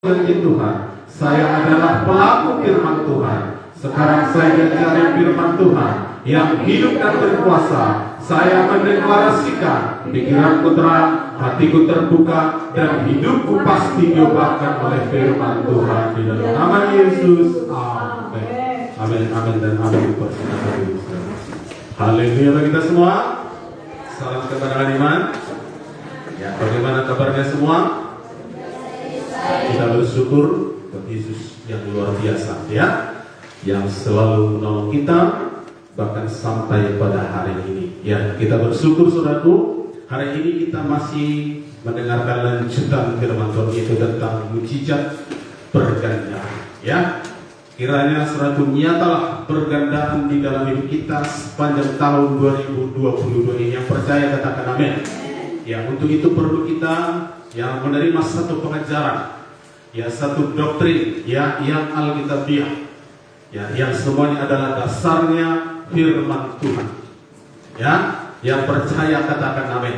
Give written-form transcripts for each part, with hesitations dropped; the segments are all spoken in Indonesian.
janji Tuhan, saya adalah pelaku firman Tuhan. Sekarang saya mencari firman Tuhan yang hidup dan berkuasa. Saya mendeklarasikan pikiranku terang, hatiku terbuka, dan hidupku pasti diubahkan oleh firman Tuhan di dalam nama Yesus. Amin. Amin, amin, dan amin. Haleluya bagi kita semua. Salam kebenaran iman. Ya, bagaimana kabarnya semua? Kita bersyukur buat Yesus yang luar biasa, ya, yang selalu menolong kita bahkan sampai pada hari ini. Ya, kita bersyukur saudaraku, hari ini kita masih mendengarkan lanjutan firman Tuhan itu tentang mujizat pergandaan. Ya, kiranya saudaraku nyatalah pergandaan di dalam hidup kita sepanjang tahun 2022 ini. Yang percaya katakan amin. Ya, untuk itu perlu kita yang menerima satu pengajaran, ya, satu doktrin, ya, yang alkitabiah, ya, yang semuanya adalah dasarnya firman Tuhan. Ya, yang percaya katakan amin.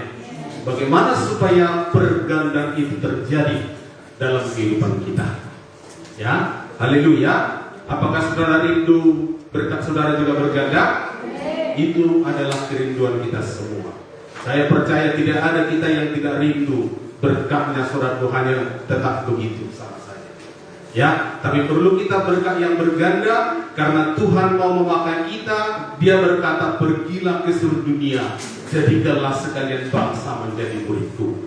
Bagaimana supaya pergandaan itu terjadi dalam kehidupan kita? Ya, haleluya. Apakah saudara rindu berkat saudara juga berganda? Itu adalah kerinduan kita semua. Saya percaya tidak ada kita yang tidak rindu berkatnya saudara Tuhan yang tetap begitu sama saja. Ya, tapi perlu kita berkat yang berganda karena Tuhan mau memakai kita. Dia berkata, pergilah ke seluruh dunia, jadikanlah sekalian bangsa menjadi muridku.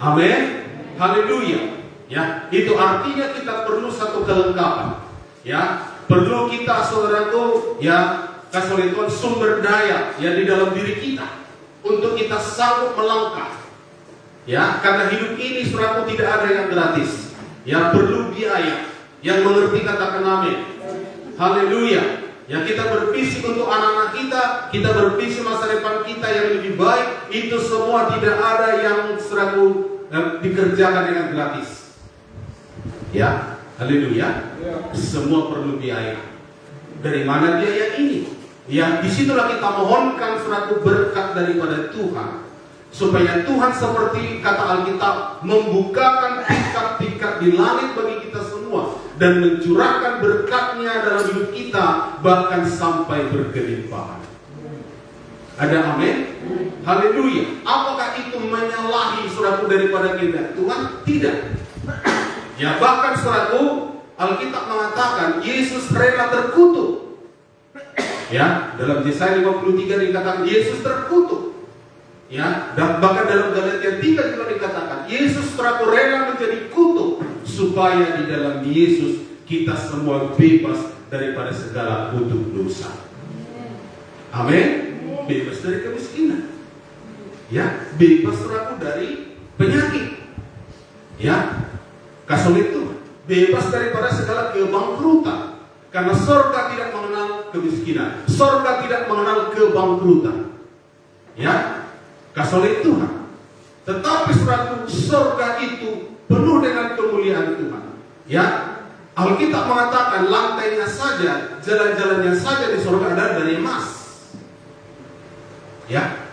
Amin. Haleluya. Ya, itu artinya kita perlu satu kelengkapan. Ya, perlu kita saudaraku, ya, kasih oleh Tuhan sumber daya ya di dalam diri kita untuk kita sanggup melangkah. Ya, karena hidup ini saudaraku tidak ada yang gratis. Ya, perlu biaya. Yang mengerti katakan amin. Haleluya. Ya, kita bervisi untuk anak-anak kita bervisi masa depan kita yang lebih baik. Itu semua tidak ada yang saudaraku dikerjakan dengan gratis. Ya, haleluya. Semua perlu biaya. Dari mana biaya ini? Ya, disitulah kita mohonkan saudaraku berkat daripada Tuhan, supaya Tuhan seperti kata Alkitab membukakan tingkat-tingkat di langit bagi kita semua dan mencurahkan berkatnya dalam hidup kita bahkan sampai berkelimpahan. Ada amin? Haleluya. Apakah itu menyalahi saudaraku daripada kita? Tuhan tidak. Ya, bahkan saudaraku Alkitab mengatakan Yesus rela terkutuk. Ya, dalam Yesaya 53 dikatakan Yesus terkutuk. Ya, dan bahkan dalam Galatia 3 juga dikatakan Yesus telah rela menjadi kutuk supaya di dalam Yesus kita semua bebas daripada segala kutuk dosa. Amin. Bebas dari kemiskinan. Ya, bebas saudaraku dari penyakit. Ya, kasih itu bebas daripada segala kebangkrutan. Karena surga tidak mengenal kemiskinan, surga tidak mengenal kebangkrutan. Ya, kasih oleh Tuhan. Tetapi saudaraku, surga itu penuh dengan kemuliaan Tuhan. Ya, Alkitab mengatakan lantainya saja, jalan-jalannya saja di surga adalah dari emas. Ya,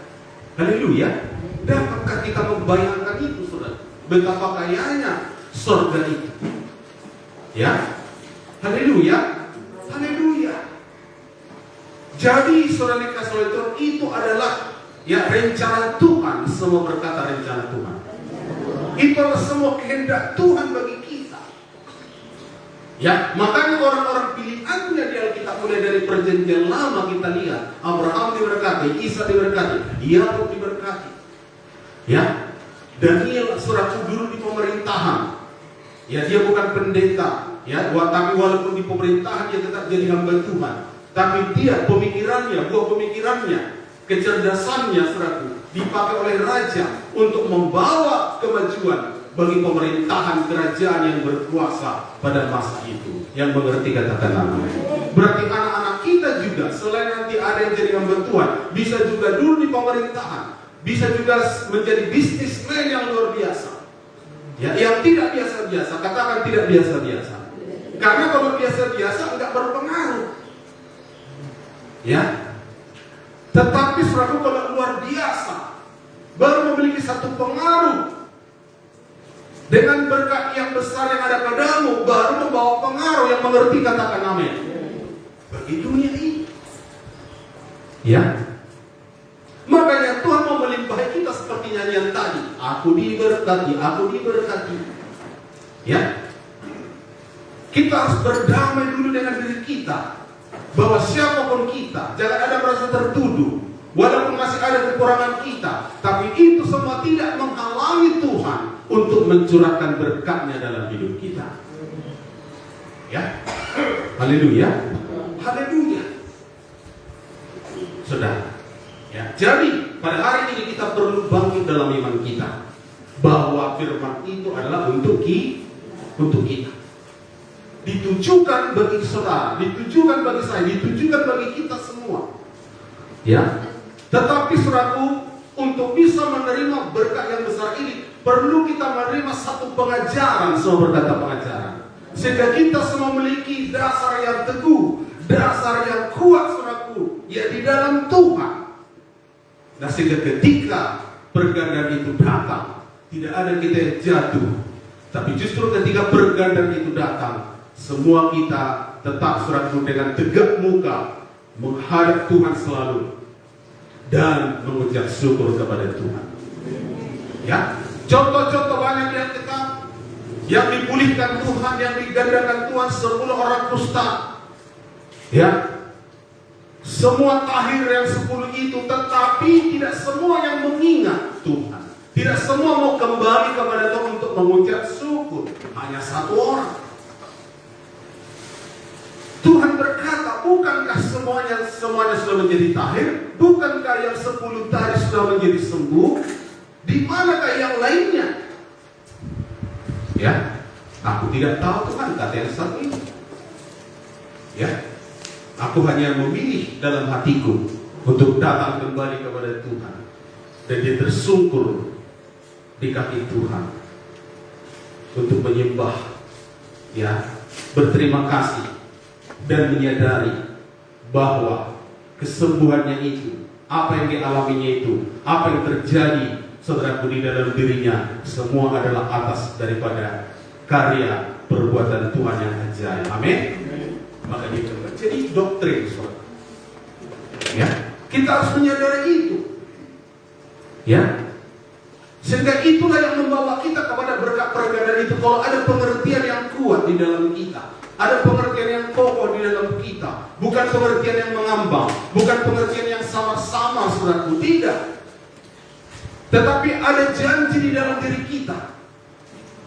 haleluya. Dapatkah kita membayangkan itu, saudara? Betapa kayanya surga itu. Ya, haleluya. Haleluya. Jadi saudara dikasih oleh Tuhan, itu adalah ya rencana Tuhan. Semua berkata rencana Tuhan. Itu adalah semua kehendak Tuhan bagi kita. Ya, makanya orang-orang pilihannya di Alkitab mulai dari perjanjian lama kita lihat Abraham diberkati, Ishak diberkati, Yakub diberkati. Ya, Daniel saudaraku dulu di pemerintahan. Ya, dia bukan pendeta. Ya, tapi walaupun di pemerintahan dia tetap jadi hamba Tuhan. Tapi dia pemikirannya, buah pemikirannya, kecerdasannya saudaraku dipakai oleh raja untuk membawa kemajuan bagi pemerintahan kerajaan yang berkuasa pada masa itu. Yang mengerti katakan amin. Berarti anak-anak kita juga selain nanti ada yang jadi hamba Tuhan, bisa juga dulu di pemerintahan, bisa juga menjadi bisnismen yang luar biasa. Ya, yang tidak biasa-biasa, katakan tidak biasa-biasa. Karena kalau biasa-biasa enggak berpengaruh. Ya. Tetapi saudaraku kalau luar biasa baru memiliki satu pengaruh. Dengan berkat yang besar yang ada padamu, baru membawa pengaruh yang mengerti, katakan amin. Bagi dunia ini. Ya. Makanya Tuhan mau melimpahi kita seperti nyanyian tadi. Aku diberkati, aku diberkati. Ya. Kita harus berdamai dulu dengan diri kita. Bahwa siapapun kita, jangan ada merasa tertuduh. Walaupun masih ada kekurangan kita, tapi itu semua tidak menghalangi Tuhan untuk mencurahkan berkat-Nya dalam hidup kita. Ya. Haleluya. Haleluya. Saudara. Ya, jadi pada hari ini kita perlu bangkit dalam iman kita bahwa firman itu adalah untuk kita. Ditujukan bagi saudara, ditujukan bagi saya, ditujukan bagi kita semua. Ya. Tetapi saudaraku, untuk bisa menerima berkat yang besar ini, perlu kita menerima satu pengajaran, semua berkata pengajaran. Sehingga kita semua memiliki dasar yang teguh, dasar yang kuat saudaraku, ya di dalam Tuhan. Nah sehingga ketika pergandaan itu datang, tidak ada kita yang jatuh. Tapi justru ketika pergandaan itu datang, semua kita tetap saudaraku dengan tegak muka menghadap Tuhan selalu dan mengucap syukur kepada Tuhan. Ya, contoh-contoh banyak yang kita yang dipulihkan Tuhan, yang digandakan Tuhan, 10 orang kusta. Ya, semua tahir yang 10 itu, tetapi tidak semua yang mengingat Tuhan. Tidak semua mau kembali kepada Tuhan untuk mengucap syukur. Hanya 1 orang. Tuhan berkata, bukankah semuanya sudah menjadi tahir? Bukankah yang 10 tadi sudah menjadi sembuh? Di manakah yang lainnya? Ya, aku tidak tahu Tuhan, kata yang satu ini. Ya, aku hanya memilih dalam hatiku untuk datang kembali kepada Tuhan. Dan dia tersungkur di kaki Tuhan untuk menyembah, ya, berterima kasih dan menyadari bahwa kesembuhannya itu, apa yang dialaminya itu, apa yang terjadi saudaraku di dalam dirinya, semua adalah atas daripada karya perbuatan Tuhan yang ajaib. Amin. Maka dia kembali. Jadi doktrin, saudara. Ya, kita harus menyadari itu. Ya, sehingga itulah yang membawa kita kepada berkat pergandaan itu. Kalau ada pengertian yang kuat di dalam kita, ada pengertian yang kokoh di dalam kita, bukan pengertian yang mengambang, bukan pengertian yang sama-sama saudaraku, tidak. Tetapi ada janji di dalam diri kita.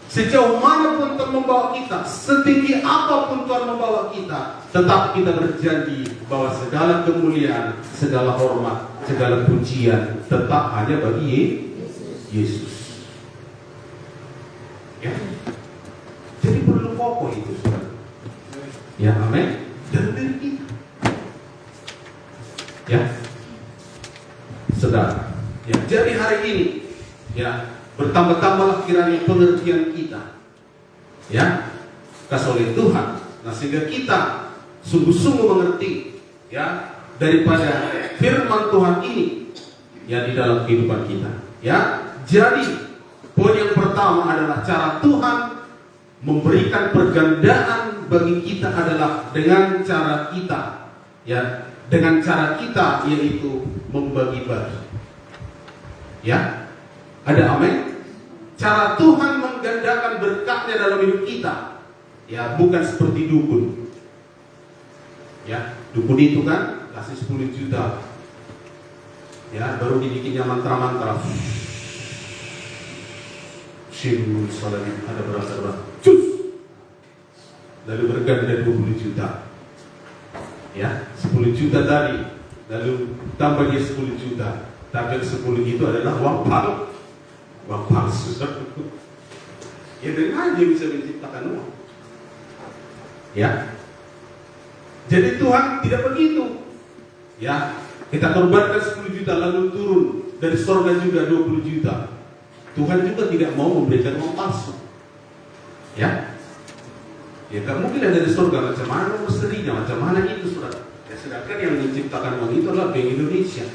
Sejauh manapun Tuhan membawa kita, setinggi apapun Tuhan membawa kita, tetap kita berjanji bahwa segala kemuliaan, segala hormat, segala pujian tetap hanya bagi Yesus. Ya. Jadi perlu kokoh itu, saudara. Ya, amin. Dalam diri kita. Ya, saudara. Ya, jadi hari ini, ya, bertambah-tambahlah kiranya pengertian kita, ya, kasih oleh Tuhan. Nah, sehingga kita sungguh-sungguh mengerti, ya, daripada firman Tuhan ini, ya, di dalam kehidupan kita. Ya, jadi poin yang pertama adalah cara Tuhan memberikan pergandaan bagi kita adalah dengan cara kita, ya, dengan cara kita yaitu membagi-bagi. Ya, ada amin. Cara Tuhan menggandakan berkat-Nya dalam hidup kita, ya, bukan seperti dukun. Ya, dukun itu kan kasih 10 juta, ya, baru dibikinnya mantra-mantra. Shimun salamin, ada berapa? Cus. Lalu berganda 20 juta. Ya, 10 juta tadi, lalu tambah dia 10 juta. Tapi yang 10 itu adalah uang palsu. Ya, dari mana dia bisa menciptakan uang? Ya, jadi Tuhan tidak begitu. Ya, kita korbankan 10 juta lalu turun dari surga juga 20 juta. Tuhan juga tidak mau memberikan uang palsu. Ya, ya gak mungkin ada dari surga. Macam mana mestinya, macam mana itu, saudara? Ya, sedangkan yang menciptakan uang itu adalah Bank Indonesia.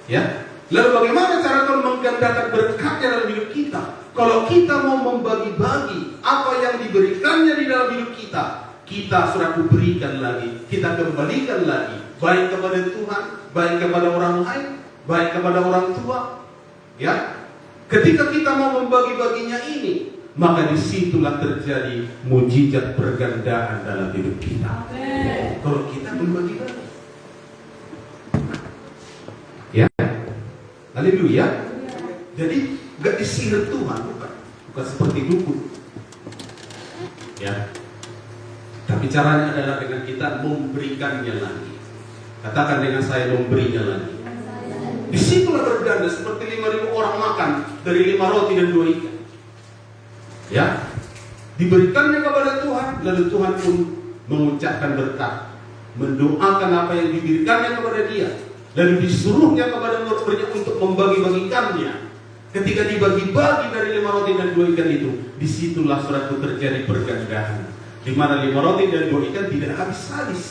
Ya, Lalu bagaimana cara Tuhan menggandakan berkatnya dalam hidup kita? Kalau kita mau membagi-bagi apa yang diberikannya di dalam hidup kita, kita saudaraku berikan lagi, kita kembalikan lagi, baik kepada Tuhan, baik kepada orang lain, baik kepada orang tua. Ya, ketika kita mau membagi-baginya ini, maka disitulah terjadi mujizat pergandaan dalam hidup kita. Amen. Kalau kita membagi-bagi, ya, haleluya. Jadi gak disihir Tuhan, bukan seperti dukun. Ya, tapi caranya adalah dengan kita memberikannya lagi. Katakan dengan saya, memberinya lagi. Disitulah berganda, seperti 5.000 orang makan dari 5 roti dan 2 ikan. Ya, diberikannya kepada Tuhan, lalu Tuhan pun mengucapkan berkat, mendoakan apa yang diberikannya kepada dia, lalu disuruhnya kepada murid-muridnya untuk membagi-bagikannya. Ketika dibagi-bagi dari 5 roti dan 2 ikan itu, disitulah saudaraku terjadi pergandaan, di mana 5 roti dan 2 ikan tidak habis-habis.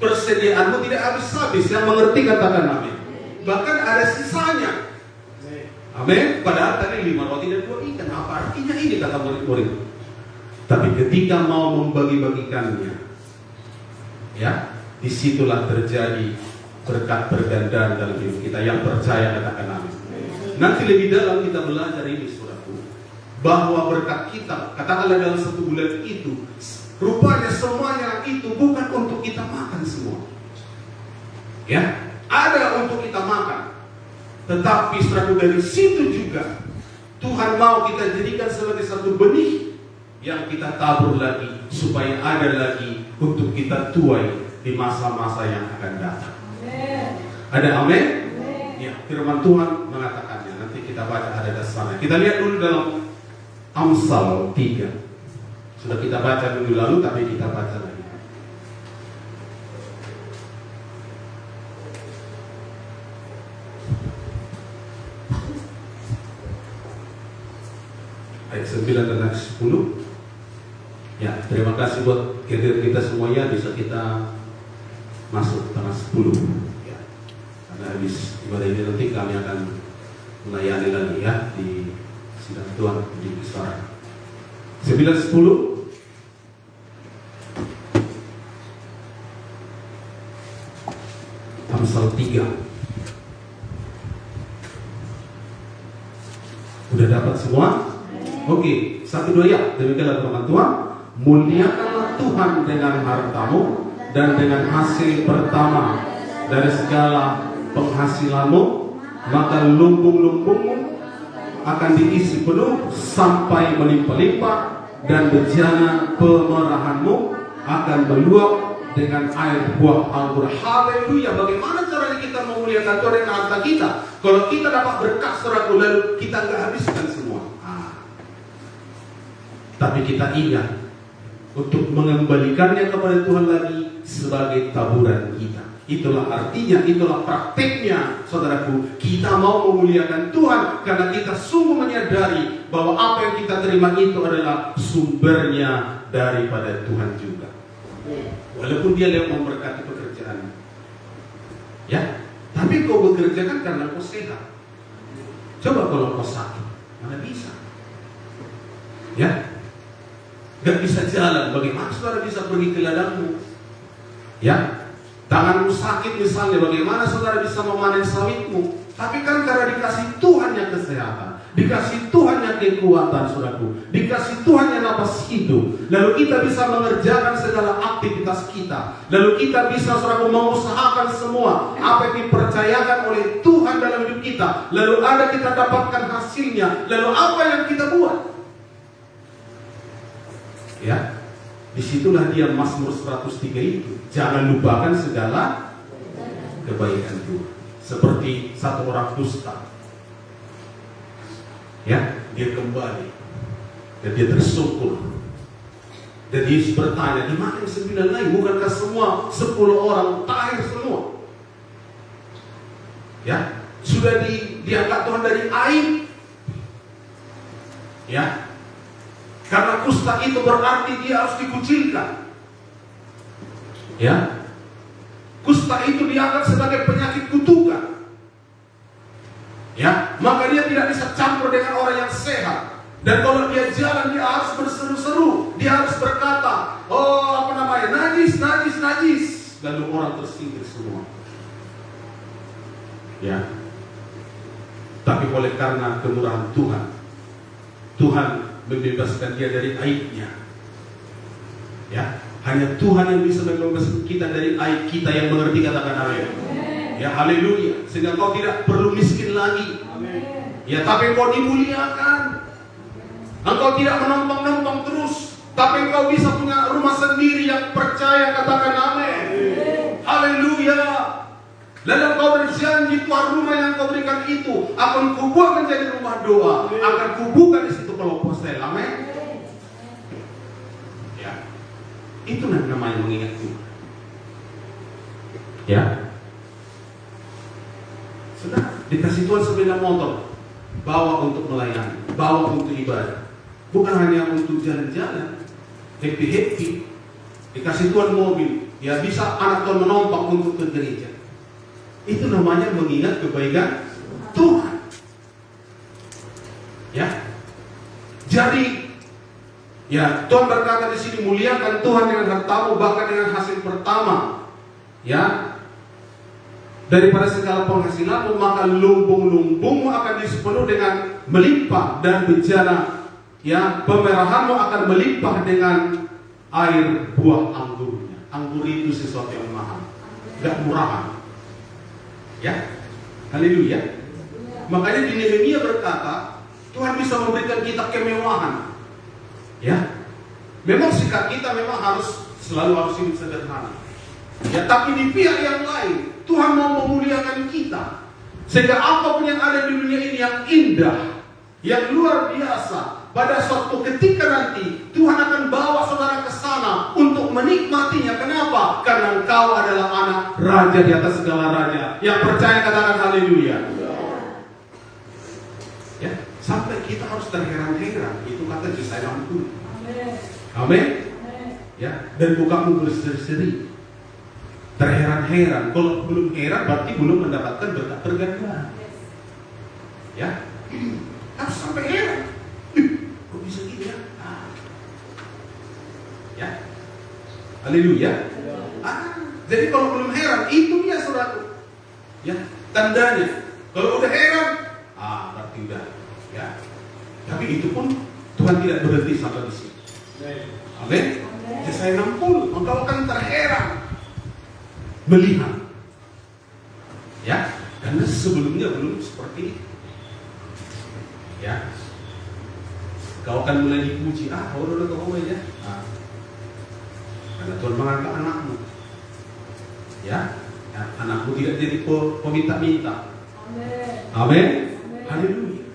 Persediaanmu tidak habis-habis. Yang mengerti katakan amin. Bahkan ada sisanya. Amin. Padahal tadi 5 roti dan 2 ikan. Apa artinya ini, kata murid-murid? Tapi ketika mau membagi-bagikannya, ya, disitulah terjadi berkat pergandaan dalam hidup kita. Yang percaya katakan amin. Nanti lebih dalam kita belajar ini, saudaraku, bahwa berkat kita, katakanlah dalam 1 bulan itu, rupanya semuanya itu bukan untuk kita makan semua. Ya, ada untuk kita makan. Tetapi saudaraku, dari situ juga Tuhan mau kita jadikan sebagai satu benih yang kita tabur lagi, supaya ada lagi untuk kita tuai di masa-masa yang akan datang. Ada amin? Ya, firman Tuhan mengatakannya. Nanti kita baca ada dasarnya. Kita lihat dulu dalam Amsal 3. Sudah kita baca minggu lalu, tapi kita baca lagi. Ayat 9 dan ayat 10. Ya, terima kasih buat kita semuanya. Bisa kita masuk tanggal 10. Ya, karena habis ibadah ini nanti kami akan melayani lagi ya di sidang Tuhan di Kisara. 9-10. Amsal 3. Udah dapat semua? Oke, 1-2 ya. Demikianlah firman Tuhan. Muliakanlah Tuhan dengan hartamu dan dengan hasil pertama dari segala penghasilanmu, maka lumbung-lumbungmu akan diisi penuh sampai melimpah-limpah, dan bejana pemerahanmu akan meluap dengan air buah anggur. Haleluya. Bagaimana caranya kita memuliakan Tuhan dengan harta kita? Kalau kita dapat berkat saudaraku, lalu kita nggak habiskan semua. Tapi kita ingat untuk mengembalikannya kepada Tuhan lagi sebagai taburan kita. Itulah artinya, itulah prakteknya, saudaraku. Kita mau memuliakan Tuhan karena kita sungguh menyadari bahwa apa yang kita terima itu adalah sumbernya daripada Tuhan juga. Walaupun dia yang memberkati pekerjaan, ya, tapi kau bekerja kan karena kau sehat. Coba kalau kau sakit, mana bisa? Ya, gak bisa jalan. Bagaimana saudara bisa pergi ke ladangmu? Ya, tanganmu sakit misalnya, bagaimana saudara bisa memanen sawitmu? Tapi kan karena dikasih Tuhan yang kesehatan, dikasih Tuhan yang kekuatan, saudaraku, dikasih Tuhan yang napas hidup, lalu kita bisa mengerjakan segala aktivitas kita, lalu kita bisa, saudaraku, mengusahakan semua apa yang dipercayakan oleh Tuhan dalam hidup kita, lalu ada kita dapatkan hasilnya, lalu apa yang kita buat? Ya, disitulah dia Mazmur 103 itu. Jangan lupakan segala kebaikan Tuhan. Seperti satu orang dusta, ya, dia kembali dan dia tersungkur. Dan Yesus bertanya, di mana yang 9 lain? Bukankah semua 10 orang tahir semua? Ya, sudah diangkat Tuhan dari aib. Ya, karena kusta itu berarti dia harus dikucilkan. Ya, kusta itu dianggap sebagai penyakit kutukan. Ya, maka dia tidak bisa campur dengan orang yang sehat. Dan kalau dia jalan, dia harus berseru-seru, dia harus berkata, oh apa namanya, najis, najis, najis. Lalu orang tersingkir semua. Ya. Tapi oleh karena kemurahan Tuhan, Tuhan membebaskan dia dari aibnya. Ya, hanya Tuhan yang bisa membebaskan kita dari aib kita yang mengerti, katakan amin. Ya, haleluya. Sehingga kau tidak perlu miskin lagi. Ya, tapi kau dimuliakan. Engkau tidak menumpang-numpang terus, tapi engkau bisa punya rumah sendiri yang percaya, katakan amin. Haleluya. Lalu kau berjanji, Tuhan, rumah yang kau berikan itu akan kubuat menjadi rumah doa, akan kubuka di situ pelopor-sel. Amin. Ya, itu namanya mengingat Tuhan. Ya, sudah dikasih Tuhan sepeda motor, bawa untuk melayani, bawa untuk ibadah, bukan hanya untuk jalan-jalan, happy-happy. Dikasih Tuhan mobil, ya bisa anak Tuhan menumpang untuk ke gereja. Itu namanya mengingat kebaikan Tuhan. Ya. Jadi, ya Tuhan berkata di sini, muliakan Tuhan dengan hartamu, bahkan dengan hasil pertama. Ya. Daripada segala penghasilanmu, maka lumbung-lumbungmu akan dipenuhi dengan melimpah, dan bejana, ya, pemerahanmu akan melimpah dengan air buah anggurnya. Anggur itu sesuatu yang mahal, gak murahan. Ya, haleluya. Makanya di Nehemia berkata, Tuhan bisa memberikan kita kemewahan. Ya, memang sikap kita memang selalu harus hidup sederhana. Ya, tapi di pihak yang lain, Tuhan mau memuliakan kita. Sehingga apapun yang ada di dunia ini yang indah, yang luar biasa, pada suatu ketika nanti Tuhan akan bawa saudara ke sana untuk menikmatinya. Kenapa? Karena engkau adalah anak raja di atas segala raja. Yang percaya katakan haleluya. Ya, sampai kita harus terheran-heran. Itu kata Yesaya 60. Amin. Ya, dan bukamu berseri-seri. Terheran-heran. Kalau belum heran berarti belum mendapatkan berkat pergantian. Ya, harus sampai heran. Kok bisa gitu ya? Ya, haleluya. Jadi kalau belum heran, itu dia saudaraku. Ya, tandanya. Kalau udah heran, berarti udah. Ya, tapi itu pun Tuhan tidak berhenti sampai di sini. Amin. Yesaya 60, engkau akan terheran melihat. Ya, karena sebelumnya belum seperti itu. Ya, kau akan mulai dipuji. Udah kau ya. Karena Tuhan mengangkat anakmu. Ya, anakmu tidak jadi peminta-minta. Amin. Haleluya.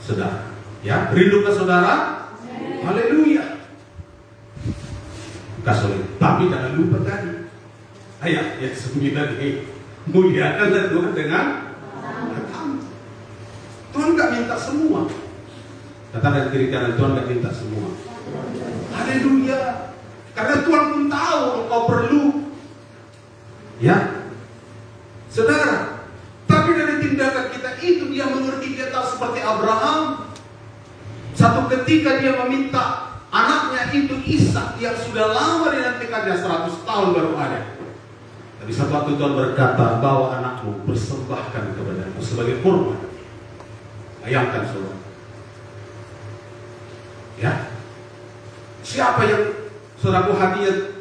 Saudara, ya, rindu ke saudara. Haleluya. Kasulit. Tapi jangan lupa tadi. Ayat 9, muliakanlah Tuhan dengan hartamu. Tuhan gak minta semua. Katakan kiri kanan, Tuhan gak minta semua. Haleluya. Karena Tuhan pun tahu engkau perlu. Ya, saudara. Tapi dari tindakan kita itu, dia mengerti, dia tahu seperti Abraham. Satu ketika dia meminta anaknya itu Ishak yang sudah lama dinantikannya, 100 tahun baru ada. Tapi satu waktu Tuhan berkata, bawa anakmu, persembahkan kepadamu sebagai kurban. Bayangkan saudara. Ya, siapa yang saudaraku hatinya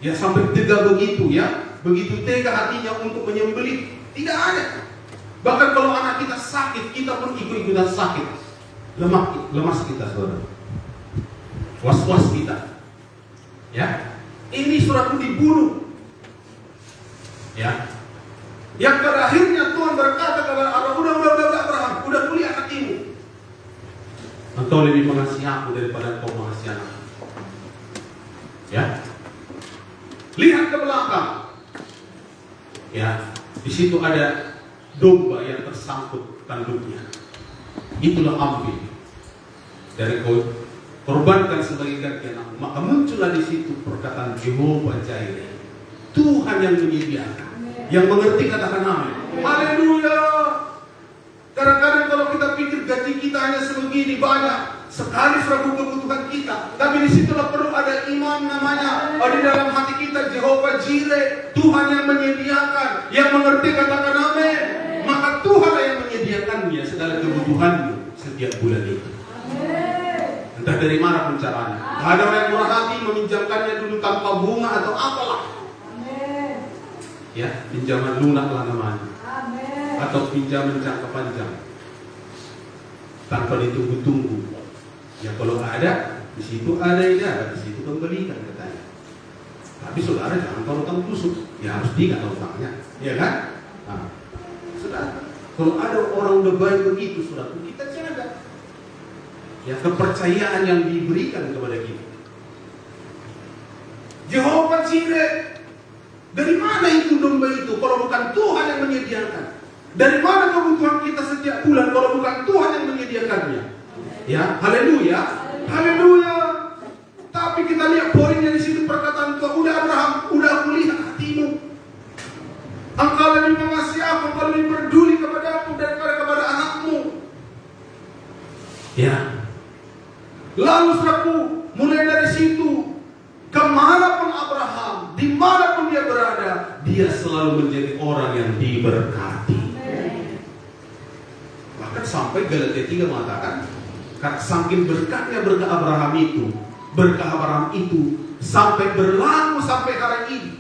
ya sampai tega begitu, ya, begitu tega hatinya untuk menyembelih? Tidak ada. Bahkan kalau anak kita sakit, kita pun ikut-ikutan sakit. Lemas kita saudara. Was-was kita. Ya, ini saudaraku dibunuh. Ya, yang pada akhirnya Tuhan berkata kepada Abraham, udah Abraham, udah kuliah hatimu. Engkau lebih mengasihi aku daripada engkau mengasihi anakmu. Ya, lihat ke belakang. Ya, di situ ada domba yang tersangkut tanduknya. Itulah ambil dari kau, korbankan sebagai ganti anakmu. Maka muncullah di situ perkataan Jehovah Jireh, Tuhan yang menyediakan. Yang mengerti katakan amin. Haleluya. Kadang-kadang kalau kita pikir gaji kita hanya sebegini banyak, sekali serabu kebutuhan kita. Tapi disitulah perlu ada iman namanya. Di dalam hati kita Jehovah Jireh, Tuhan yang menyediakan, yang mengerti, katakan amin. Maka Tuhanlah yang menyediakannya segala kebutuhanmu setiap bulan itu. Entah dari mana pun caranya. Ada orang yang murah hati meminjamkannya dulu tanpa bunga atau apalah. Ya, pinjaman lunak lah namanya. Atau pinjaman jangka panjang tanpa ditunggu-tunggu. Ya kalau ada, di situ ada, di situ kembalikan katanya. Tapi saudara jangan kalau utang tusuk, ya harus diingat utangnya, ya kan? Nah, saudara, kalau ada orang udah baik begitu, saudara, kita jaga. Ya kepercayaan yang diberikan kepada kita. Jehovah Jireh, dari mana itu domba itu kalau bukan Tuhan yang menyediakan? Dari mana kebutuhan kita setiap bulan kalau bukan Tuhan yang menyediakannya? Ya, haleluya, haleluya. Tapi kita lihat poinnya di situ perkataan Tuhan. Udah Abraham, udah aku lihat hatimu. Engkau lebih mengasihi aku, engkau lebih peduli kepada aku daripada kepada anakmu. Ya. Lalu saudaraku, mulai dari situ, kemanapun Abraham, dimanapun dia berada, dia selalu menjadi orang yang diberkati. Sampai Galatia 3 mengatakan, saking berkatnya berkah Abraham itu sampai berlaku sampai hari ini.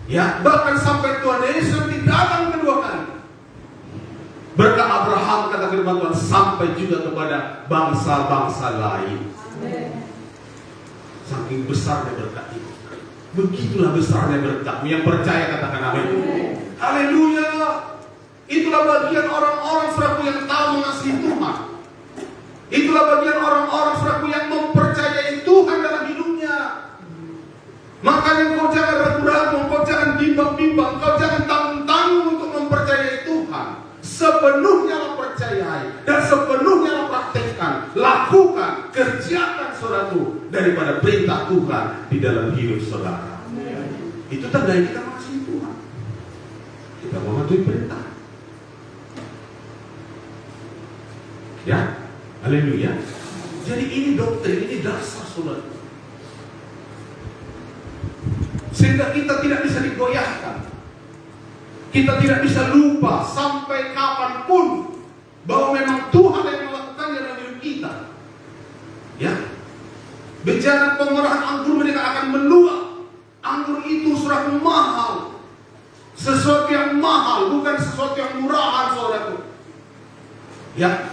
Ya, bahkan sampai Tuhan Yesus nanti datang kedua kali. Berkah Abraham, kata firman Tuhan, sampai juga kepada bangsa-bangsa lain. Saking besarnya berkat itu. Begitulah besarnya berkat. Yang percaya katakan amin. Haleluya. Itulah bagian orang-orang saudaraku yang tahu mengasihi Tuhan. Itulah bagian orang-orang saudaraku yang mempercayai Tuhan dalam hidupnya. Makanya kau jangan ragu-ragu, kau jangan bimbang-bimbang, kau jangan tanggung-tanggung untuk mempercayai Tuhan. Sepenuhnya lah percayai dan sepenuhnya lah praktekkan, lakukan, kerjakan saudaraku daripada perintah Tuhan di dalam hidup saudara. Itu tanda kita mengasihi Tuhan. Kita mematuhi perintah. Ya, haleluya. Jadi ini doktrin, ini dasar saudara. Sehingga kita tidak bisa digoyahkan. Kita tidak bisa lupa sampai kapanpun bahwa memang Tuhan yang melakukannya dalam hidup kita. Ya, bicara pengurahan anggur mereka akan meluap. Anggur itu sudah mahal, sesuatu yang mahal, bukan sesuatu yang murahan saudaraku. Ya.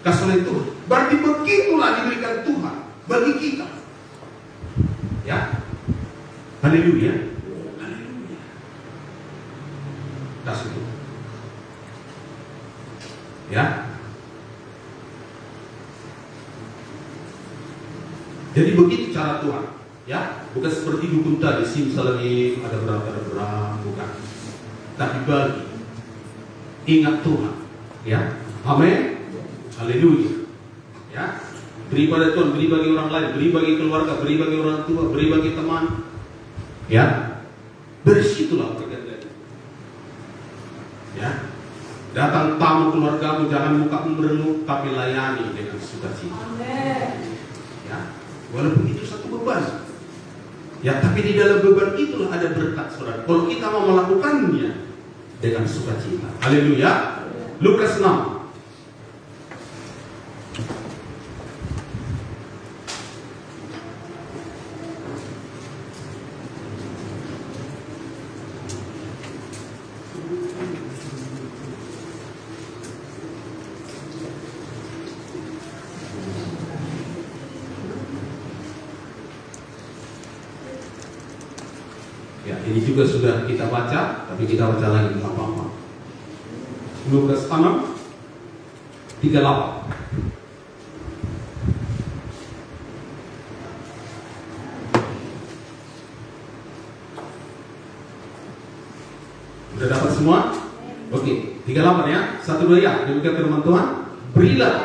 Kasih itu, berarti begitulah diberikan Tuhan bagi kita. Ya, haleluya, haleluya. Kasih itu, ya. Jadi begitu cara Tuhan, ya. Bukan seperti dukun tadi, simsalabim, ada berapa, bukan. Tapi bagi, ingat Tuhan, ya. Amin. Haleluya. Ya, beri pada Tuhan, beri bagi orang lain, beri bagi keluarga, beri bagi orang tua, beri bagi teman. Ya, dari situlah pergantian. Ya, datang tamu keluargamu jangan muka merenung, tapi layani dengan sukacita. Ya, walaupun itu satu beban. Ya, tapi di dalam beban itulah ada berkat saudara. Kalau kita mau melakukannya dengan sukacita. Haleluya. Lukas 6. Ya, ini juga sudah kita baca, tapi kita baca lagi apa-apa. Lukas 6 38. Sudah dapat semua? Oke, 38 ya. 1-2 ya. Demikian firman Tuhan. Berilah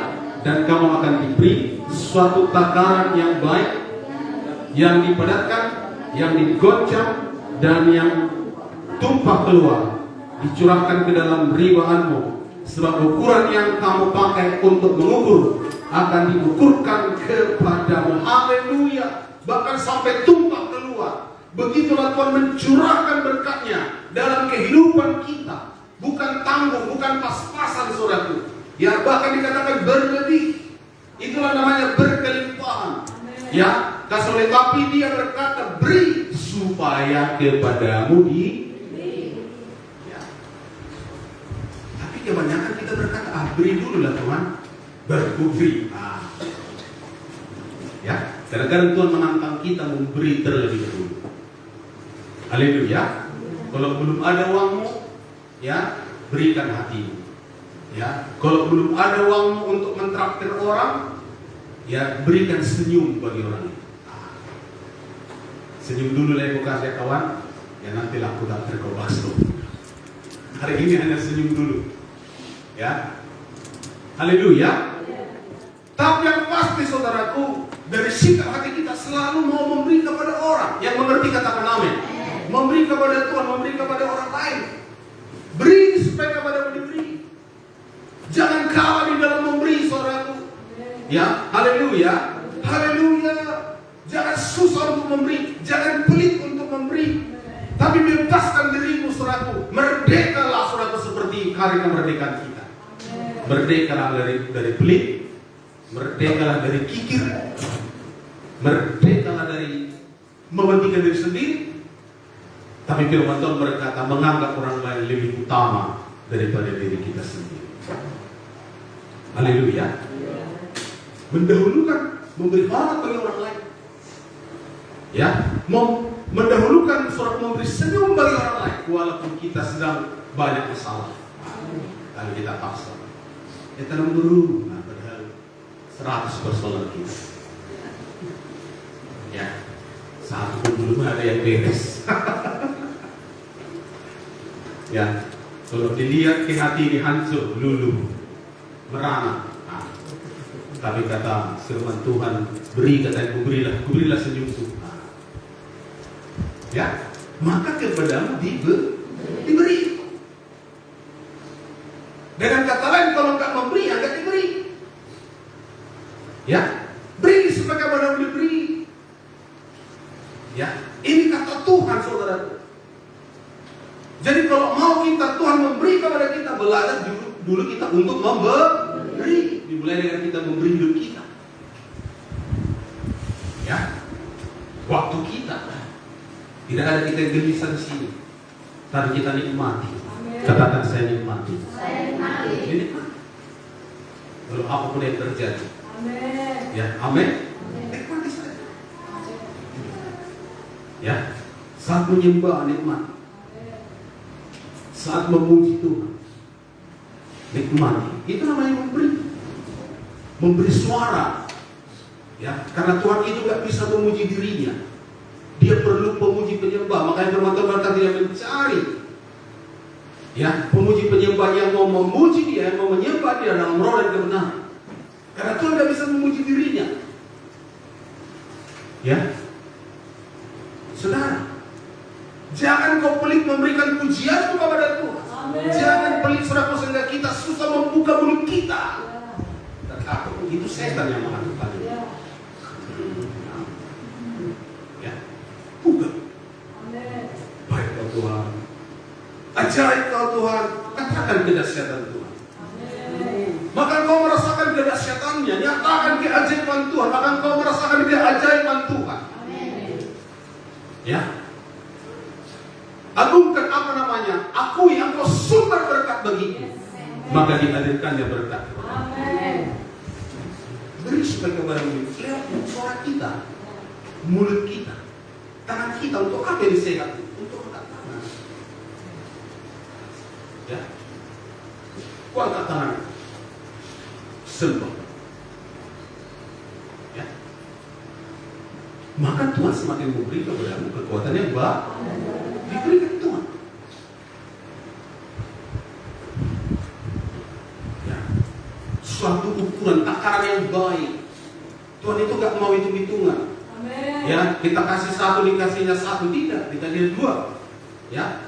dan kamu akan diberi suatu takaran yang baik, yang dipadatkan, yang digoncang, dan yang tumpah keluar, dicurahkan ke dalam ribaanmu, Sebab ukuran yang kamu pakai untuk mengukur akan diukurkan kepadamu. Haleluya. Bahkan sampai tumpah keluar. Begitulah Tuhan mencurahkan berkat-Nya dalam kehidupan kita. Bukan tanggung, bukan pas-pasan, saudaraku. Ya, bahkan dikatakan berlebih. Itulah namanya berkelimpahan. Ya, tetapi Dia berkata, beri supaya kepadamu ya. Tapi kebanyakan kita berkata, beri dulu lah Tuhan, baru beri. Ya, kadang-kadang Tuhan menantang kita memberi terlebih dahulu. Haleluya. Kalau belum ada uangmu, ya, berikan hatimu. Ya, kalau belum ada uangmu untuk mentraktir orang, ya, berikan senyum bagi orang itu. Senyum dulu lah ibu kasih kawan, ya nanti laku tak terkobas tuh. Hari ini hanya senyum dulu, ya. Haleluya. Tapi yang pasti saudaraku, dari sikap hati kita selalu mau memberi kepada orang. Yang mengerti katakan amin. Memberi kepada Tuhan, memberi kepada orang lain. Beri supaya kepadamu diberi. Jangan kalah di dalam memberi, saudaraku. Ya, haleluya. Haleluya. Jangan susah untuk memberi, jangan pelit untuk memberi. Tapi bebaskan dirimu, saudaraku. Merdekalah, saudaraku, seperti hari kemerdekaan kita. Merdekalah dari pelit, merdekalah dari kikir, merdekalah dari mementingkan diri sendiri. Tapi firman Tuhan berkata, menganggap orang lain lebih utama daripada diri kita sendiri. Haleluya. Mendahulukan memberi hormat bagi orang lain. Ya, mendahulukan surat memberi senyum bagi orang lain, walaupun kita sedang banyak masalah. Kalau kita paksa, kita menurun, padahal 100 persoalan kita. Ya, satu pun belum ada yang beres. Ya, kalau dilihat ke hati ini hancur, luluh, merana. Tapi kata firman Tuhan, beri, katanya, berilah senyumku. Ya, maka kepadamu diberi. Dengan kata lain, kalau enggak memberi, enggak diberi. Ya, beri supaya kepadamu diberi. Ya, ini kata Tuhan, saudaraku. Jadi kalau mau kita Tuhan memberi kepada kita, belajar dulu kita untuk memberi. Dimulai dengan kita memberi hidup kita. Ya, waktu kita. Tidak ada kita yang gelisah di sini, tapi kita nikmati. Katakan saya nikmati. Saya nikmati. Nikmati. Lalu apapun yang terjadi. Amin. Ya, amin. Nikmati saja. Ya, saat menyembah nikmati. Saat memuji Tuhan nikmati. Itu namanya memberi. Memberi suara. Ya, karena Tuhan itu nggak bisa memuji dirinya. Dia perlu pemuji penyembah. Makanya firman Tuhan berkata dia mencari, ya, pemuji penyembah yang mau memuji Dia, yang mau menyembah Dia dalam roh dan kebenaran. Karena Tuhan tidak bisa memuji dirinya. Ya, saudara, jangan kau pelit memberikan pujianmu kepada Tuhan. Amen. Jangan pelit, saudara, sehingga kita susah membuka mulut kita. Dan aku itu setan yang melakukan itu. Baik kau Tuhan, ajaib kau Tuhan, katakan kedahsyatan Tuhan. Maka kau merasakan kedahsyatannya, nyatakan keajaiban Tuhan, maka kau merasakan keajaiban Tuhan. Ya, agungkan apa namanya? Akui engkau sumber berkat bagiku, maka dihadirkannya berkat. Beri supaya kepada lewat suara kita, mulut kita, tangan kita, untuk apa yang disehat? Untuk angkat tangan. Ya, ku angkat tangan, sembah. Ya, maka Tuhan semakin memberi kepadamu kekuatan yang baik. Diberikan Tuhan. Ya, suatu ukuran takaran yang baik. Tuhan itu gak mau hitung-hitungan. Ya, kita kasih satu, dikasihnya satu, tidak, dikasih dua. Ya,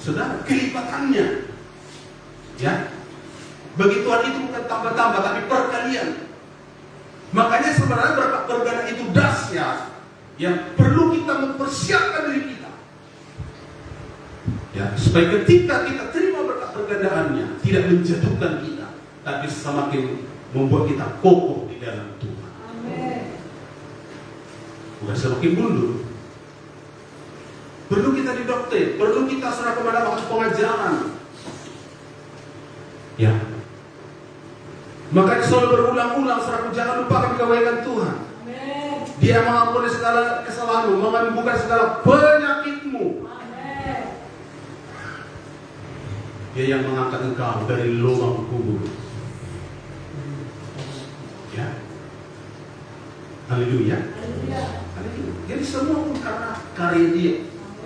saudara, kelipatannya. Ya, bagi Tuhan itu bukan tambah-tambah, tapi perkalian. Makanya sebenarnya berkat perganda itu dahsyat, yang perlu kita mempersiapkan diri kita. Ya, supaya ketika kita terima berkat pergandaannya, tidak menjatuhkan kita, tapi semakin membuat kita kokoh di dalam Tuhan. Amin. Bukan semakin mundur. Perlu kita didoktrin, perlu kita serah kepada waktu pengajaran. Ya. Makanya selalu berulang-ulang, saudaraku, jangan lupakan kebaikan Tuhan. Amin. Dia mengampuni segala kesalahanmu, menyembuhkan segala penyakitmu. Amin. Dia yang mengangkat engkau dari lubang kubur. Ya. Haleluya. Haleluya. Haleluya. Jadi semua pun karena karya Dia.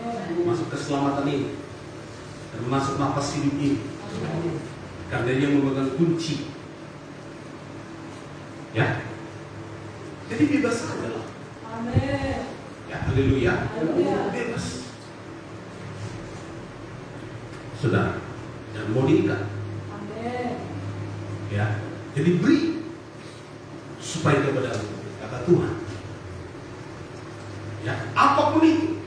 Amin. Masuk keselamatan ini, termasuk nafas hidup ini. Karena Dia memegang kunci. Ya. Jadi bebas saja lah. Amin. Ya, haleluya. Haleluya. Bebas. Saudara, dan mau diikat. Amin. Ya. Jadi beri supaya kepada kata Tuhan. Ya, apapun itu.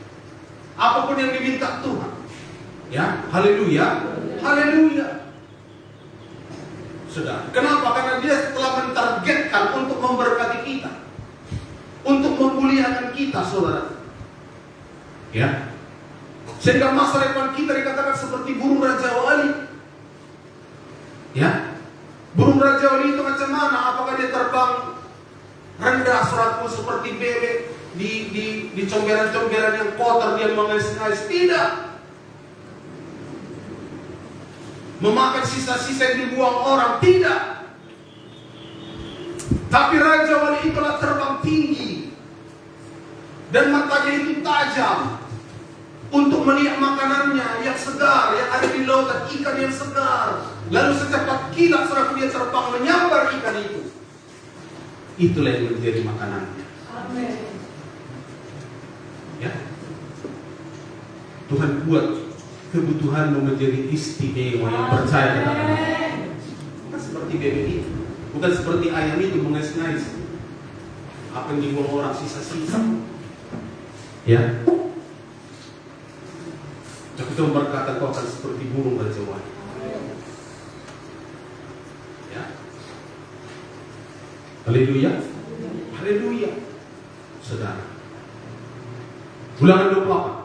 Apapun yang diminta Tuhan. Ya, haleluya. Haleluya. Saudara, kenapa? Karena Dia telah mentargetkan untuk memberkati kita, untuk memuliakan kita, saudara. Ya, sehingga masa depan kita dikatakan seperti burung Raja Wali. Ya, burung Raja Wali itu macam mana? Apakah dia terbang rendah, saudaraku, seperti bebek di comberan-comberan yang kotor dia mengais-ngais? Tidak. Memakan sisa-sisa yang dibuang orang, tidak. Tapi Raja Wali itulah terbang tinggi dan matanya itu tajam untuk melihat makanannya yang segar, yang ada di lautan, ikan yang segar. Lalu secepat kilat saudara dia terbang menyambar ikan itu. Itulah yang menjadi makanannya. Amin. Ya, Tuhan buat kebutuhanmu menjadi istimewa yang percaya kepada Tuhan. Bukan seperti bebek itu, bukan seperti ayam itu mengais-ngais apa yang dibuang orang sisa-sisa. Ya, tapi Tuhan berkata kau akan seperti burung Raja Wali. Ya, haleluya, haleluya. Saudara, Ulangan 28.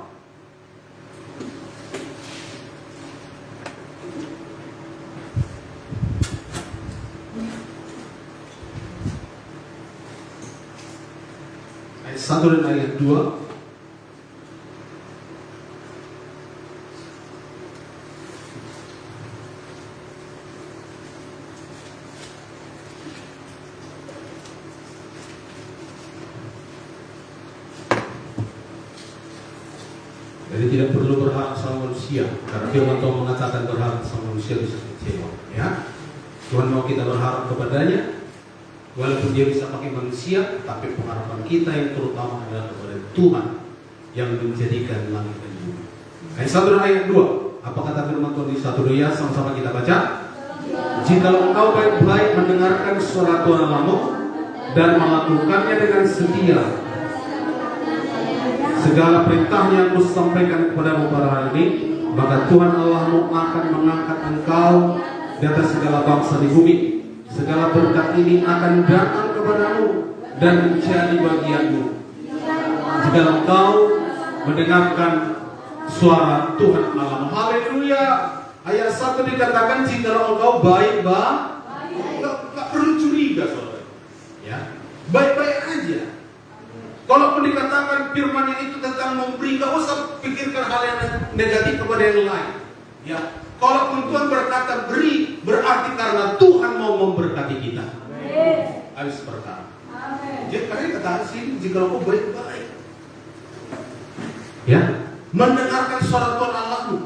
Ayat 1 dan ayat 2. Jadi tidak perlu berharap sama manusia, karena firman Tuhan mengatakan berharap sama manusia bisa kecewa. Ya, Tuhan mau kita berharap kepadanya, walaupun Dia bisa pakai manusia, tapi pengharapan kita yang terutama adalah kepada Tuhan yang menjadikan langit dan bumi. Ayat 1 dan ayat 2. Apa kata firman Tuhan di 1 ya? Sama-sama kita baca. Jikalau engkau baik-baik mendengarkan suara Tuhan Allahmu dan melakukannya dengan setia, segala perintahnya aku sampaikan kepadamu pada hari ini, maka Tuhan Allahmu akan mengangkat engkau di atas segala bangsa di bumi. Segala berkat ini akan datang kepadamu dan menjadi bagianmu jika engkau mendengarkan suara Tuhan Allahmu. Haleluya. Ayat 1 dikatakan jika engkau baik-baik, nggak perlu curiga, saudara. Ya, baik-baik aja. Kalaupun dikatakan firman itu tentang memberi, gak usah pikirkan hal yang negatif kepada yang lain. Ya, kalaupun Tuhan berkata beri, berarti karena Tuhan mau memberkati kita. Habis perkara. Jadi karena kata sini jika kau baik-baik, ya, mendengarkan suara Tuhan Allahmu.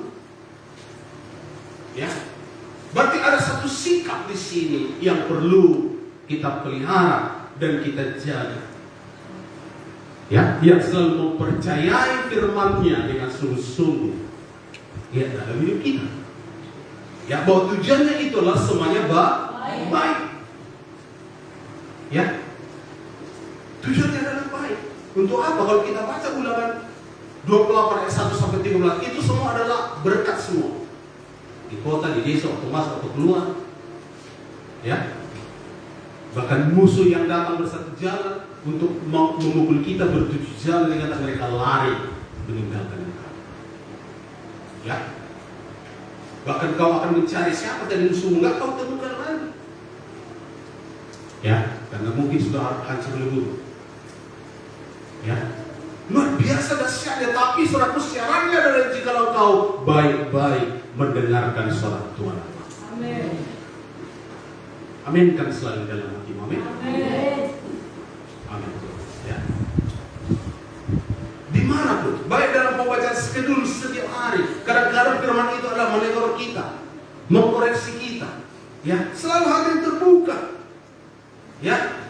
Ya, berarti ada satu sikap di sini yang perlu kita pelihara dan kita jaga. Ya, yang selalu mempercayai firman-Nya dengan sungguh-sungguh. Ya, dalam hidup kita. Ya, bahwa tujuannya itulah semuanya baik. Ya, tujuannya adalah baik. Untuk apa? Kalau kita baca Ulangan 28 ayat 1 sampai 13, itu semua adalah berkat semua. Di kota, di desa, waktu masuk atau keluar. Ya, bahkan musuh yang datang bersatu jalan untuk memukul kita bertujuh jalan dengan mereka lari meninggalkan engkau. Ya, bahkan kau akan mencari siapa tadi musuhmu, enggak kau temukan lagi. Ya, karena mungkin sudah hancur lebur. Ya, luar biasa dahsyatnya. Tapi suratku syaratnya adalah jikalau kau baik-baik mendengarkan suara Tuhan Allah. Amin. Amin kan selalu dalam hatimu. Amin. Amin. Amin. Ya. Dimanapun, baik dalam pembacaan skedul setiap hari, kadang-kadang firman itu adalah menegur kita, mengkoreksi kita. Ya, selalu hati terbuka. Ya,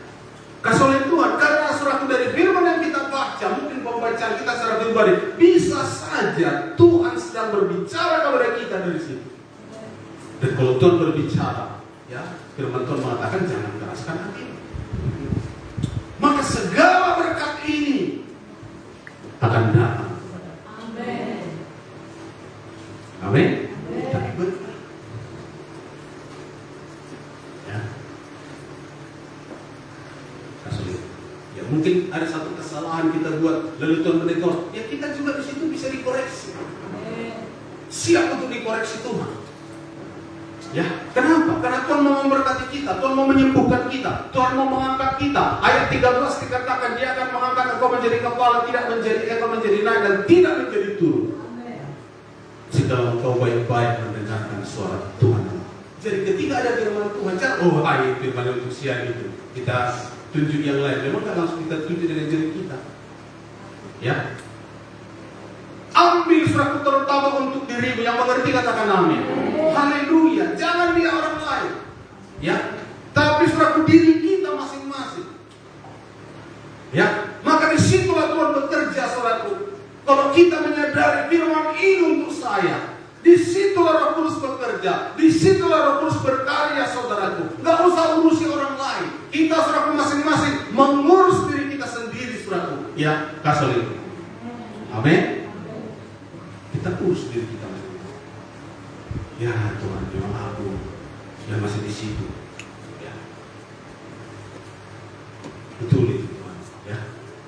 kasih oleh Tuhan, karena suratku dari firman yang kita baca, mungkin pembacaan kita secara pribadi, bisa saja Tuhan sedang berbicara kepada kita dari situ. Dan kalau Tuhan berbicara, ya, firman Tuhan mengatakan jangan keraskan hati. Maka segala berkat ini akan datang kepada. Amin. Amin. Tapi benar. Ya. Kasih. Ya, mungkin ada satu kesalahan kita buat, lalu Tuhan menegur. Ya, kita juga di situ bisa dikoreksi. Amin. Siap untuk dikoreksi Tuhan. Ya, kenapa? Karena Tuhan mau memberkati kita, Tuhan mau menyembuhkan kita, Tuhan mau mengangkat kita. Ayat 13 dikatakan Dia akan mengangkat engkau menjadi kepala, tidak menjadi ekor, menjadi naik dan tidak menjadi turun. Jika engkau baik-baik mendengarkan suara Tuhan. Jadi ketika ada firman Tuhan, oh ayat firman untuk siang itu, kita tunjuk yang lain. Memang kan langsung kita tunjuk dengan jari kita. Ya. Ambil suratku terutama untuk dirimu, yang mengerti katakan amin. Haleluya. Jangan dia orang lain. Ya. Tapi suratku diri kita masing-masing. Ya. Maka disitulah Tuhan bekerja suratku. Kalau kita menyadari firman ini untuk saya, disitulah Roh Kudus bekerja. Disitulah Roh Kudus berkarya, saudaraku. Gak usah urusi orang lain. Kita suratku masing-masing mengurus diri kita sendiri, suratku. Ya. Kasih itu. Amin. Kita urus diri kita masing-masing. Ya Tuhan, memang aku yang masih di situ. Ya. Betul itu Tuhan. Ya.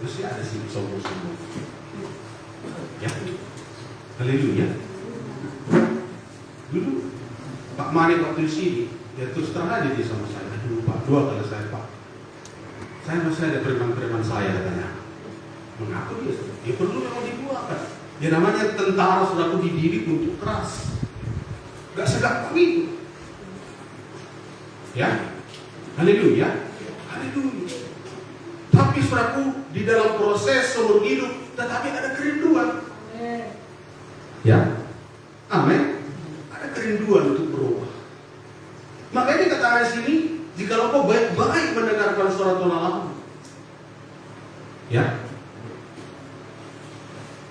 Terus ya ada sih sombong-sombong. Ya. Haleluya. Dulu Pak Mari waktu di sini, dia terus terang aja dia sama saya. Dulu Pak, dua kali saya Pak. Saya masih ada preman-preman saya katanya. Mengaku dia? Dia perlu memang dibuatkan. Ya namanya tentara saudaraku dididik untuk keras. Gak segampang itu. Ya. Haleluya. Haleluya. Tapi saudaraku di dalam proses seumur hidup tetapi ada kerinduan. Ya. Amin. Ada kerinduan untuk berubah. Makanya dikatakan di sini, jikalau kau baik-baik mendengarkan suara Tuhan Allah. Ya.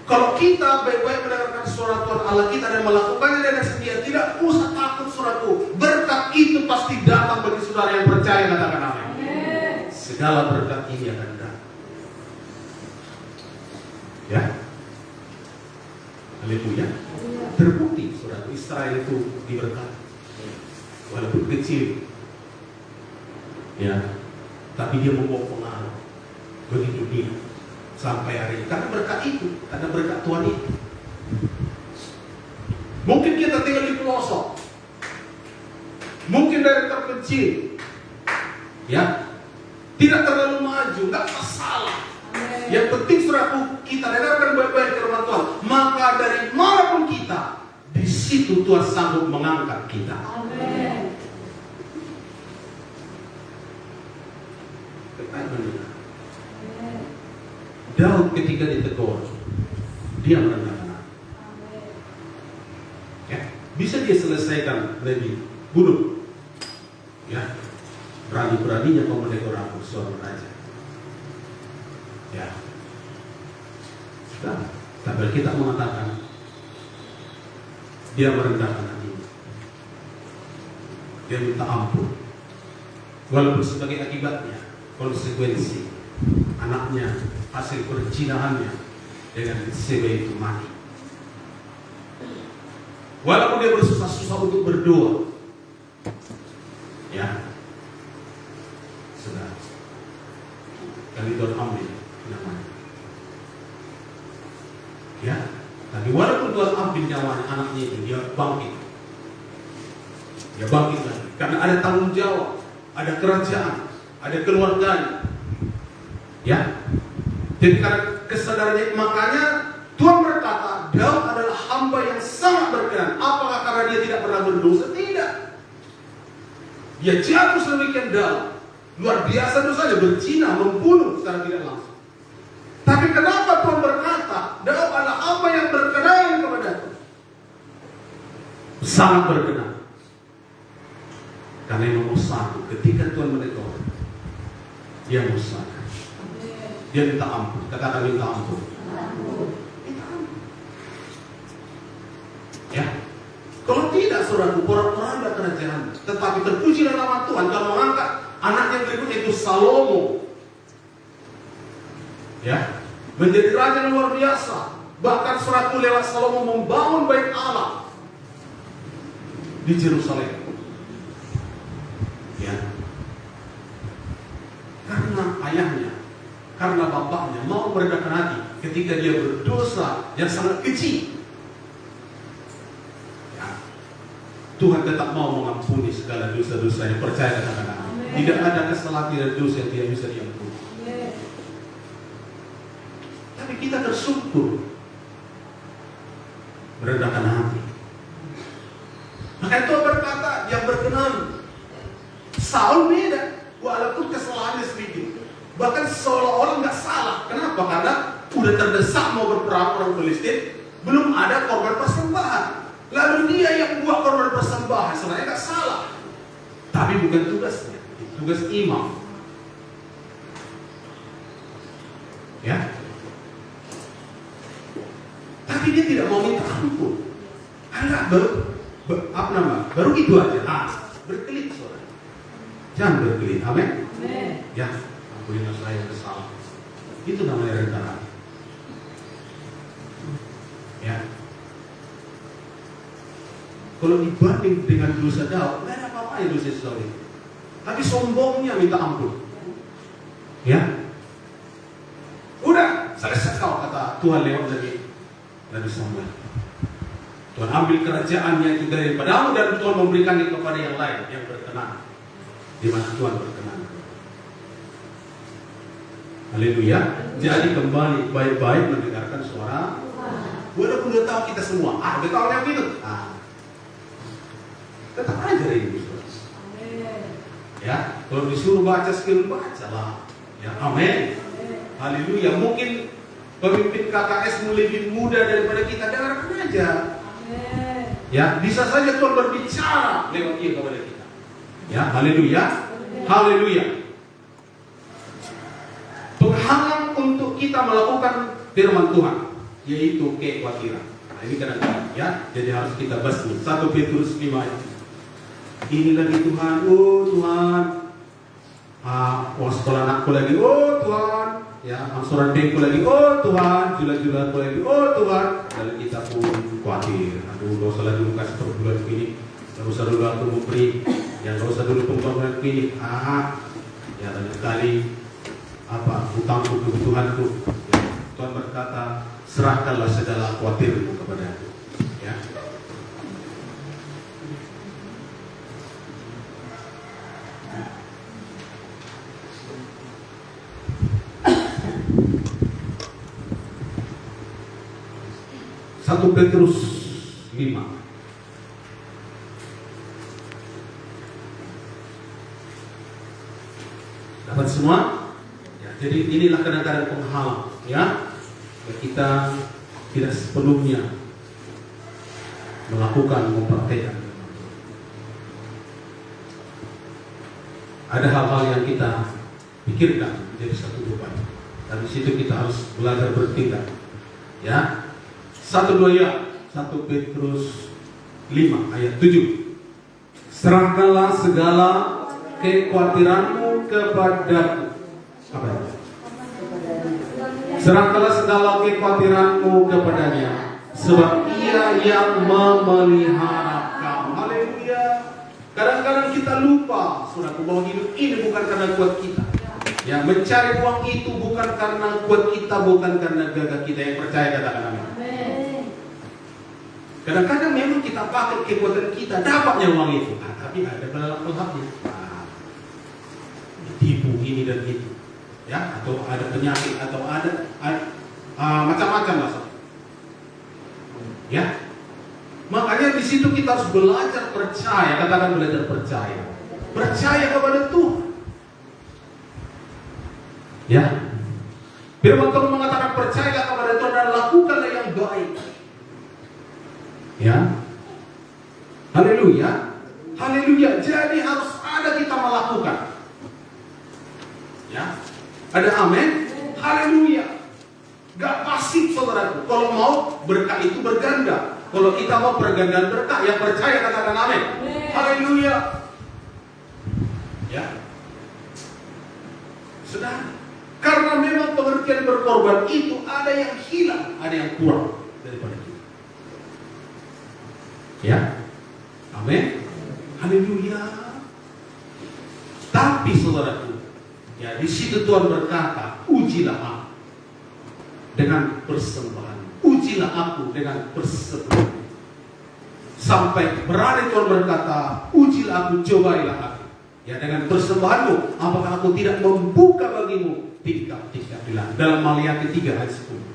Kalau kita baik-baik mendengarkan suara Tuhan Allah kita dan melakukannya dengan setia, tidak usah takut suratku. Berkat itu pasti datang bagi saudara yang percaya, katakan amin. Segala berkat ini akan datang. Ya. Haleluya. Terbukti saudara Israel itu diberkati. Walaupun kecil. Ya. Tapi dia membawa pengaruh bagi dunia. Sampai hari ini, karena berkat itu, karena berkat Tuhan itu. Mungkin kita tinggal di pelosok, mungkin dari terkecil, ya, tidak terlalu maju, nggak masalah. Yang penting saudaraku, kita dengarkan baik-baik firman Tuhan. Maka dari manapun kita, di situ Tuhan sanggup mengangkat kita. Amin. Daud ketika ditegur, dia merendahkan. Ya, bisa dia selesaikan lebih buruk. Ya, berani-beraninya kau menegur aku seorang raja. Ya, tapi kita mengatakan dia merendahkan hatinya. dia minta ampun. Walaupun sebagai akibatnya, konsekuensi anaknya, hasil perzinahannya dengan Batseba itu mati. Walaupun dia bersusah-susah untuk berdoa, ya, sudah. Kali Tuhan ambil namanya. Ya, tapi walaupun Tuhan ambil nyawanya anaknya itu, dia bangkit. Dia bangkit lagi. Karena ada tanggung jawab, ada kerajaan, ada keluarganya. Ya, jadi karena kesadarannya, makanya Tuhan berkata, Daud adalah hamba yang sangat berkenan. Apakah karena dia tidak pernah berdosa? Tidak. Dia jatuh sedemikian dalam, luar biasa dosanya, berzina, membunuh secara tidak langsung. Tapi kenapa Tuhan berkata, Daud adalah hamba yang berkenan kepadaku? Sangat berkenan. Karena yang nomor satu, ketika Tuhan menegur, dia musnahkan. Dia minta ampun. Katakan minta ampun. Minta ampun. Ya. Kalau tidak, saudaraku, porak-poranda kerajaan. Tetapi terpujilah nama Tuhan kalau mengangkat anak yang berikutnya itu Salomo. Ya. Menjadi raja yang luar biasa. Bahkan saudaraku, lewat Salomo membangun bait Allah di Yerusalem. Ya. Karena ayahnya, karena bapaknya mau meredakan hati ketika dia berdosa yang sangat kecil. Ya. Tuhan tetap mau mengampuni segala dosa-dosa yang percaya katakan. Tidak ada kesalahan dan dosa yang tidak bisa diampuni. Tapi kita bersyukur, merendahkan hati. Maka Tuhan berkata, yang berkenan. Saul beda, walaupun kesalahannya sedikit. Bahkan seolah-olah nggak salah. Kenapa? Karena udah terdesak mau berperang orang Filistin, belum ada korban persembahan. Lalu dia yang buat korban persembahan, sebenarnya nggak salah. Tapi bukan tugasnya, tugas imam. Ya. Tapi dia tidak mau minta ampun. Enggak, baru itu aja. Berkelit, saudara. Jangan berkelit, amin. Ya. Ampunilah saya yang bersalah. Itu namanya rendah hati. Ya. Kalau dibanding dengan dosa Daud, tidak ada apa-apa yang dosa Daud itu. Tapi sombongnya minta ampun. Ya. Udah, selesai kau, kata Tuhan lewat dari Samuel. Tuhan ambil kerajaannya itu daripadamu dan Tuhan memberikannya kepada yang lain yang berkenan. Di mana Tuhan berkenan. Haleluya. Jadi kembali baik-baik mendengarkan suara. Walaupun udah tahu kita semua, udah tahu yang itu. Tetap aja ini. Ya, kalau disuruh baca skill bacalah. Ya, amin. Haleluya. Mungkin pemimpin KKS lebih muda daripada kita, dengarkan aja. Ya, bisa saja Tuhan berbicara lewat dia kepada kita. Ya, haleluya. Haleluya. Penghalang untuk kita melakukan firman Tuhan, yaitu kekhawatiran. Nah, ini kadang-kadang ya, jadi harus kita basmi. 1 Petrus 5 ayat. Ini lagi Tuhan, oh Tuhan. Sekolah anakku lagi, oh Tuhan. Ya, angsuran bengku lagi, oh Tuhan. Jula-jula aku lagi, oh Tuhan. Lalu kita pun khawatir. Aduh, gak usah lagi kasih per bulan ini. Gak usah dulu aku memberi. Yang gak usah dulu pembangunan ini. Ya banyak kali hutangku, kebutuhanku. Ya, Tuhan berkata, serahkanlah segala khawatirmu kepada aku. Ya. Satu Petrus 5. Dapat semua? Ya, jadi inilah kadang-kadang penghalang, ya. Kita tidak sepenuhnya mempraktekkan. Ada hal-hal yang kita pikirkan menjadi satu beban. Dan di situ kita harus belajar bertindak. Ya. 1 Petrus 5 ayat 7. Serahkanlah segala kekhawatiranmu kepadaku. Apa itu? Serahkanlah segala kekhawatiranmu kepadanya, sebab Ia yang memelihara kamu. Haleluya. Kadang-kadang kita lupa, saudaraku, bahwa hidup ini bukan karena kuat kita. Ya, mencari uang itu bukan karena kuat kita, bukan karena gagah kita. Yang percaya katakan amin. Kadang-kadang memang kita pakai kekuatan kita dapatnya uang itu, tapi ada pelahapnya. Ditipu ini dan itu, ya, atau ada penyakit, atau ada macam-macam lah. Ya, makanya di situ kita harus belajar percaya. Katakan belajar percaya kepada Tuhan. Ya, firman Tuhan mengatakan percayalah kepada Tuhan dan lakukanlah yang baik. Ya, haleluya, haleluya. Jadi harus ada kita melakukan. Ya, ada amin, haleluya. Gak pasif, saudaraku. Kalau mau berkah itu berganda. Kalau kita mau pergandaan berkah, yang percaya katakan amin. Haleluya. Ya, saudara, karena memang pengertian berkorban itu ada yang hilang, ada yang kurang daripada kita. Ya, amin, haleluya. Tapi saudaraku, ya di situ Tuhan berkata, ujilah aku dengan persembahan, ujilah aku dengan persembahan. Sampai berani Tuhan berkata, ujilah aku, cobailah aku. Ya, dengan persembahanmu, apakah aku tidak membuka bagimu tingkap-tingkap di langit. Dalam Maliaki 3 ayat 10.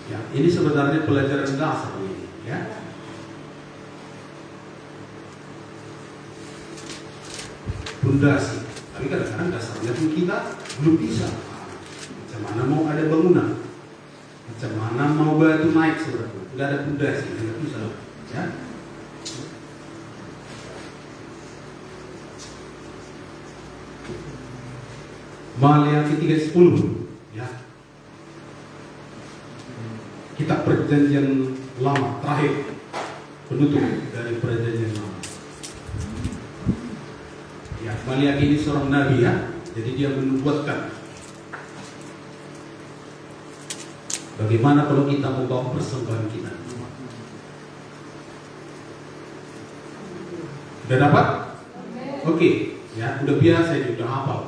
Ya, ini sebenarnya pelajaran dasar ini, ya. Pondasi. Tapi kadang-kadang dasarnya pun kita belum bisa. Macam mana mau ada bangunan? Macam mana mau batu naik, saudara? Tidak ada pondasi, tidak bisa. Ya. Maliaki 3:10. Ya. Kitab Perjanjian Lama terakhir, penutup dari Perjanjian Lama. Ya, Maliaki ini seorang nabi, ya. Jadi dia menubuatkan bagaimana kalau kita membawa persembahan kita. Sudah dapat? Oke, ya, udah biasa ini, udah hafal.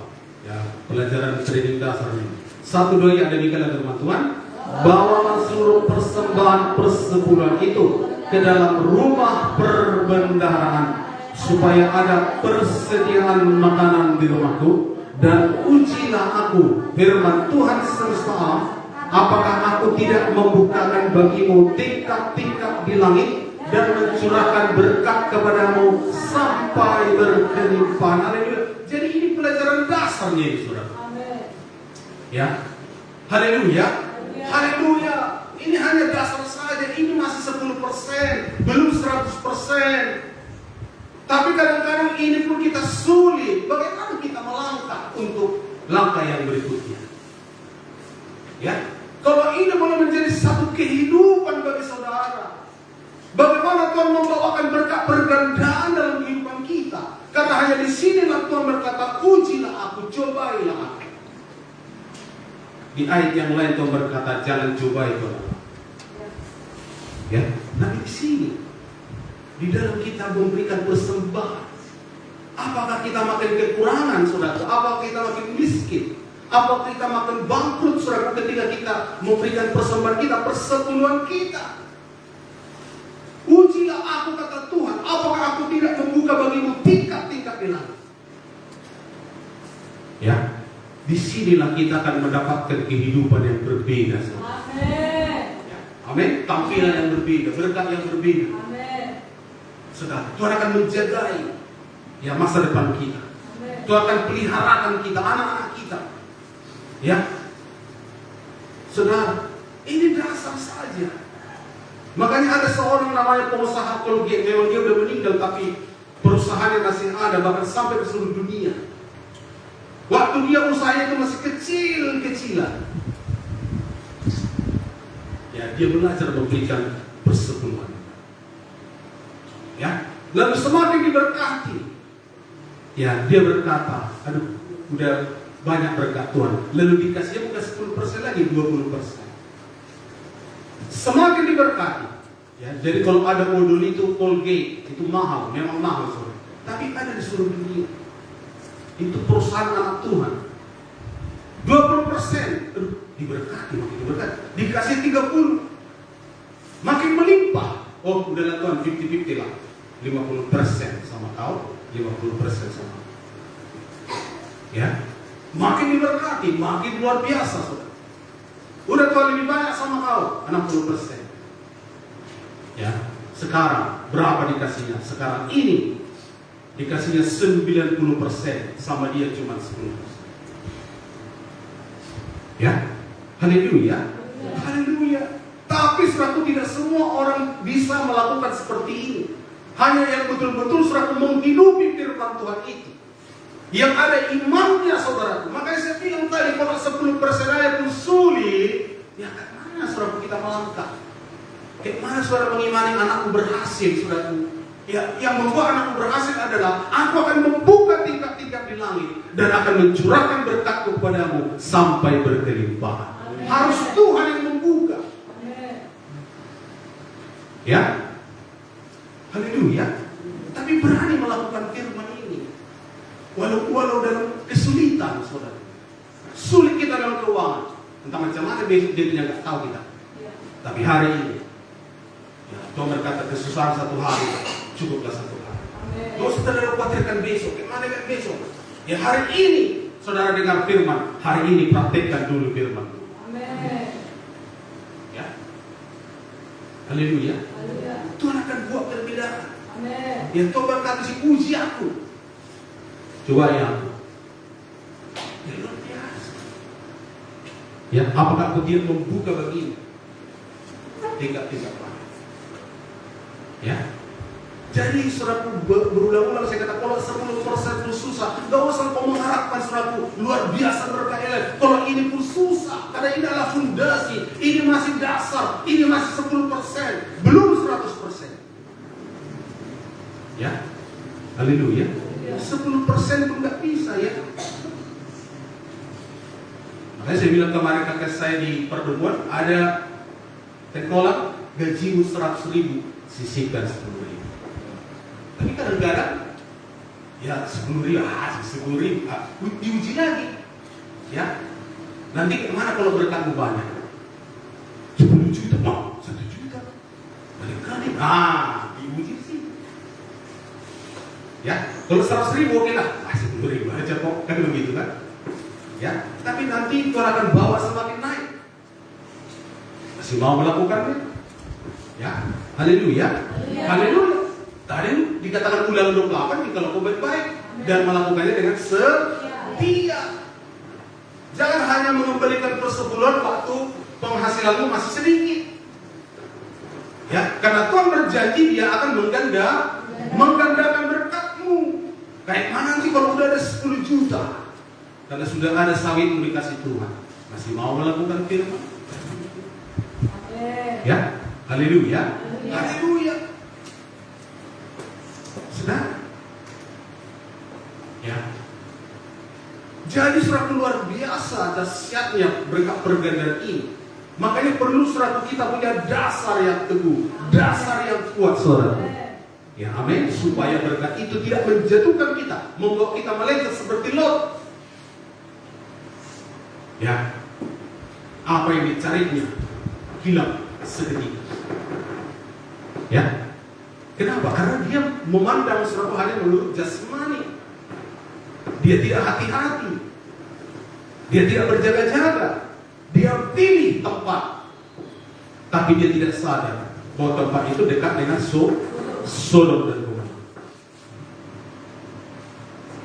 Ya, pelajaran training dasarnya. 1-2 yang ada di dalam firman Tuhan. Bawalah seluruh persembahan persepuluhan itu ke dalam rumah perbendaharaan, supaya ada persediaan makanan di rumahku. Dan ujilah aku, firman Tuhan semesta alam, apakah aku tidak membukakan bagimu tingkap-tingkap di langit dan mencurahkan berkat kepadamu sampai berkelimpahan. Haleluya. Jadi ini pelajaran dasarnya ini, saudara. Ya, haleluya. Haleluya. Ini hanya dasar saja. Ini masih 10%, belum 100%. Tapi kadang-kadang ini pun kita sulit. Bagaimana kita melangkah untuk langkah yang berikutnya? Ya, kalau ini boleh menjadi satu kehidupan bagi saudara. Bagaimana Tuhan membawakan berkat pergandaan dalam kehidupan kita? Karena hanya di sinilah Tuhan berkata, ujilah aku, cobailah aku. Di ayat yang lain Tuhan berkata, jangan cobai Tuhan. Ya, tapi di sini, di dalam kita memberikan persembahan, apakah kita makin kekurangan, saudara? Apakah kita makin miskin? Apakah kita makin bangkrut, saudara, ketika kita memberikan persembahan kita, persepuluhan kita? Ujilah aku, kata Tuhan, apakah aku tidak membuka bagimu tingkap-tingkap di langit? Ya, disinilah kita akan mendapatkan kehidupan yang berbeda, saudara. Amin. Ya, amin. Tampilan yang berbeda, berkat yang berbeda. Amin. Saudara, Tuhan akan menjagai ya masa depan kita. Amin. Tuhan akan peliharakan kita, anak-anak kita. Ya, saudara, ini dasar saja. Makanya ada seorang namanya pengusaha Colgate, memang dia udah meninggal, tapi perusahaannya masih ada, bahkan sampai ke seluruh dunia. Waktu dia usahanya itu masih kecil-kecilan. Ya, dia belajar memberikan persepuluhan. Ya, lalu semakin diberkati. Ya, dia berkata, aduh, udah banyak berkat Tuhan. Lalu dikasihnya bukan 10% lagi, 20%. Semakin diberkati. Ya, jadi kalau ada odol itu Colgate, itu mahal, memang mahal, saudara. Tapi ada di seluruh dunia. Itu perusahaan anak Tuhan. 20%, diberkati, makin diberkati. Dikasih 30, makin melimpah. Oh, udahlah Tuhan, 50-50 lah. 50% sama kau, 50% sama. Ya, makin diberkati, makin luar biasa, saudara. Udah Tuhan lebih banyak sama kau, 60%. Ya, sekarang berapa dikasihnya? Sekarang ini dikasihnya 90%, sama dia cuma 10%. Ya, haleluya, haleluya. Tapi saudara, tidak semua orang bisa melakukan seperti ini. Hanya yang betul-betul saudara menghidupi firman Tuhan itu, yang ada imannya, saudara. Makanya saya bilang tadi, kalau 10% aja pun sulit, ya kemana saudara kita melangkah? Kemana saudara mengimani anakku berhasil, saudara? Ya, yang membuat anakku berhasil adalah aku akan membuka tingkap-tingkap di langit dan akan mencurahkan berkat kepadamu sampai berkelimpahan. Harus Tuhan yang membuka. Ya, haleluya. Tapi berani melakukan firman ini, walau dalam kesulitan, saudara. Sulit kita dalam keuangan, entah macam mana besok dia tidak tahu kita. Tapi hari ini, ya, Tuhan berkata kesusahan satu hari, cukuplah satu hari. Gak usah saudara khawatirkan besok, kemana kan besok? Ya hari ini, saudara dengar firman, hari ini praktekkan dulu firman. Amin. Ya, haleluya. Tuhan akan buat perbedaan. Amin. Ya, Tuhan berkata si uji aku. Coba ya. Ya luar biasa. Ya, apakah aku dia membuka bagimu? Tingkat-tingkat lain. Ya. Jadi saudaraku, berulang-ulang saya kata, kalau 10% pun susah, gak usah kau mengharapkan saudaraku luar biasa berkah ilahi. Kalau ini pun susah, karena ini adalah fondasi, ini masih dasar, ini masih 10%, belum 100%. Ya, haleluya. 10% pun gak bisa, ya. Makanya saya bilang kemarin kakak saya di pertemuan, ada tengkolak gajimu 100.000, sisihkan 10.000. Tapi kadang-kadang ya 10.000, 10.000, diuji lagi. Ya, nanti kemana kalau berkatmu banyak? 10 juta, mau 1 juta, balik kali, diuji sih. Ya, kalau 100.000 oke lah, 10.000 aja kok, kan begitu kan? Ya, tapi nanti Tuhan akan bawa semakin naik. Masih mau melakukannya? Ya, haleluya, haleluya. Tadi dikatakan ulang 28, kalau kau baik-baik dan melakukannya dengan setia. Jangan hanya mengembalikan persepuluhan waktu penghasilanmu masih sedikit. Ya, karena Tuhan berjanji dia akan menggandakan berkatmu. Kayak mana nanti kalau udah ada 10 juta? Karena sudah ada sawitmu dikasih Tuhan. Masih mau melakukan firman? Ya, haleluya, haleluya. Sudah? Ya. Jadi saudara luar biasa dahsyatnya berkat pergantian ini. Makanya perlu saudara kita punya dasar yang teguh, dasar yang kuat, saudara. Ya, amin. Supaya berkat itu tidak menjatuhkan kita, membawa kita melenceng seperti Lot. Ya. Apa yang dicarinya hilang seketika. Ya. Kenapa? Karena dia memandang suatu hal yang menurut jasmani. Dia tidak hati-hati. Dia tidak berjaga-jaga. Dia pilih tempat. Tapi dia tidak sadar bahwa tempat itu dekat dengan Sodom dan Gomora.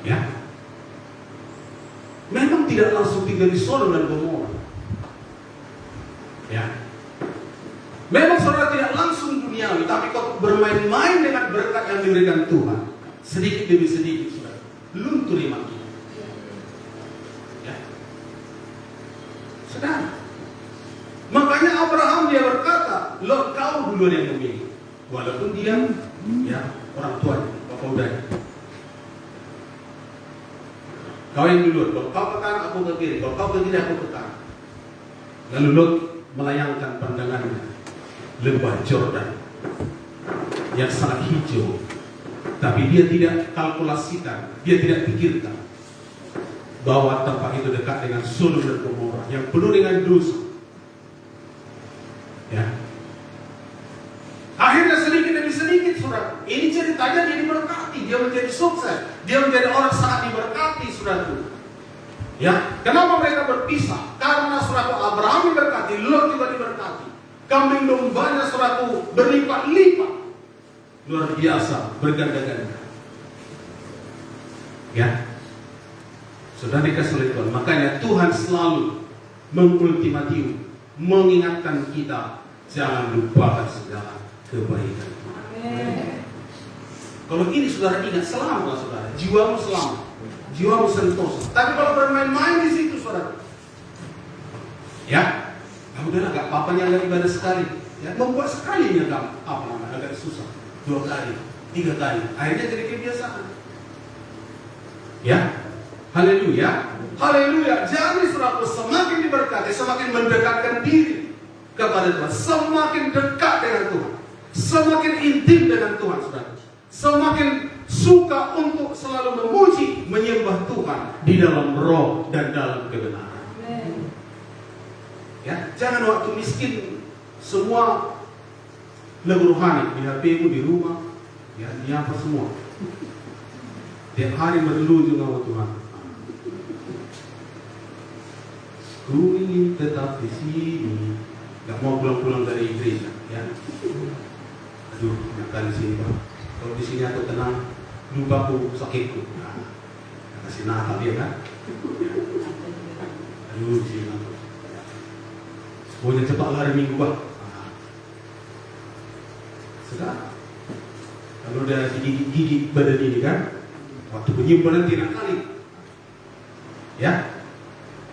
Ya. Memang tidak langsung tinggal di Sodom dan Gomora. Ya. Memang saudara tidak langsung duniawi, tapi kau bermain-main dengan berkat yang diberikan Tuhan, sedikit demi sedikit, saudara, luntur iman kita. duluan yang memilih. Walaupun dia ya orang tuanya, bapak udahnya. Kau yang duluan, kalau kau ke kanan aku ke kiri, kalau kau ke kiri aku ke kanan. Lalu Lot melayangkan pandangannya lembah Jordan yang sangat hijau, tapi dia tidak kalkulasikan, dia tidak pikirkan bahwa tempat itu dekat dengan Sodom dan Gomora yang penuh dengan dosa. Ya. Akhirnya sedikit demi sedikit, saudara. Ini ceritanya dia diberkati, dia menjadi sukses, dia menjadi orang sangat diberkati, saudara. Ya, kenapa mereka berpisah? Karena saudara Abraham diberkati, Lot juga diberkati. Kambing dombanya saudara berlipat-lipat, luar biasa, berganda-ganda. Ya, sudah dikasih oleh Tuhan. Makanya Tuhan selalu mengultimatif, mengingatkan kita jangan lupakan segala kebaikan. Amin. Kalau ini saudara ingat, selamat saudara, jiwamu selamat, jiwamu sentosa. Tapi kalau bermain-main di situ saudara, ya, udahlah gak apa-apa nyala ibadah sekali. Ya, membuat sekali nyala apa namanya agak susah, 2 kali, 3 kali, akhirnya jadi kebiasaan. Ya, haleluya, haleluya. Jadi saudara semakin diberkati, semakin mendekatkan diri kepada Tuhan, semakin dekat dengan Tuhan, semakin intim dengan Tuhan, saudara. Semakin suka untuk selalu memuji, menyembah Tuhan di dalam roh dan dalam kebenaran. Amin. Ya, jangan waktu miskin semua lagu rohani di HP-mu, di rumah, ya, di apa semua. Tiap hari berlujung sama Tuhan. Ku ingin tetap di sini, gak mau pulang-pulang dari gereja, ya. Aduh, nakal di sini Pak. Kalau di sini aku tenang, lupa aku sakitku. Nah, kasih nakal dia kan. Aduh, di sini aku. Maunya cepat lari minggu Pak. Nah, sudah. Kalau udah gigit badan ini kan, waktu penyimpanan tidak kali. Ya.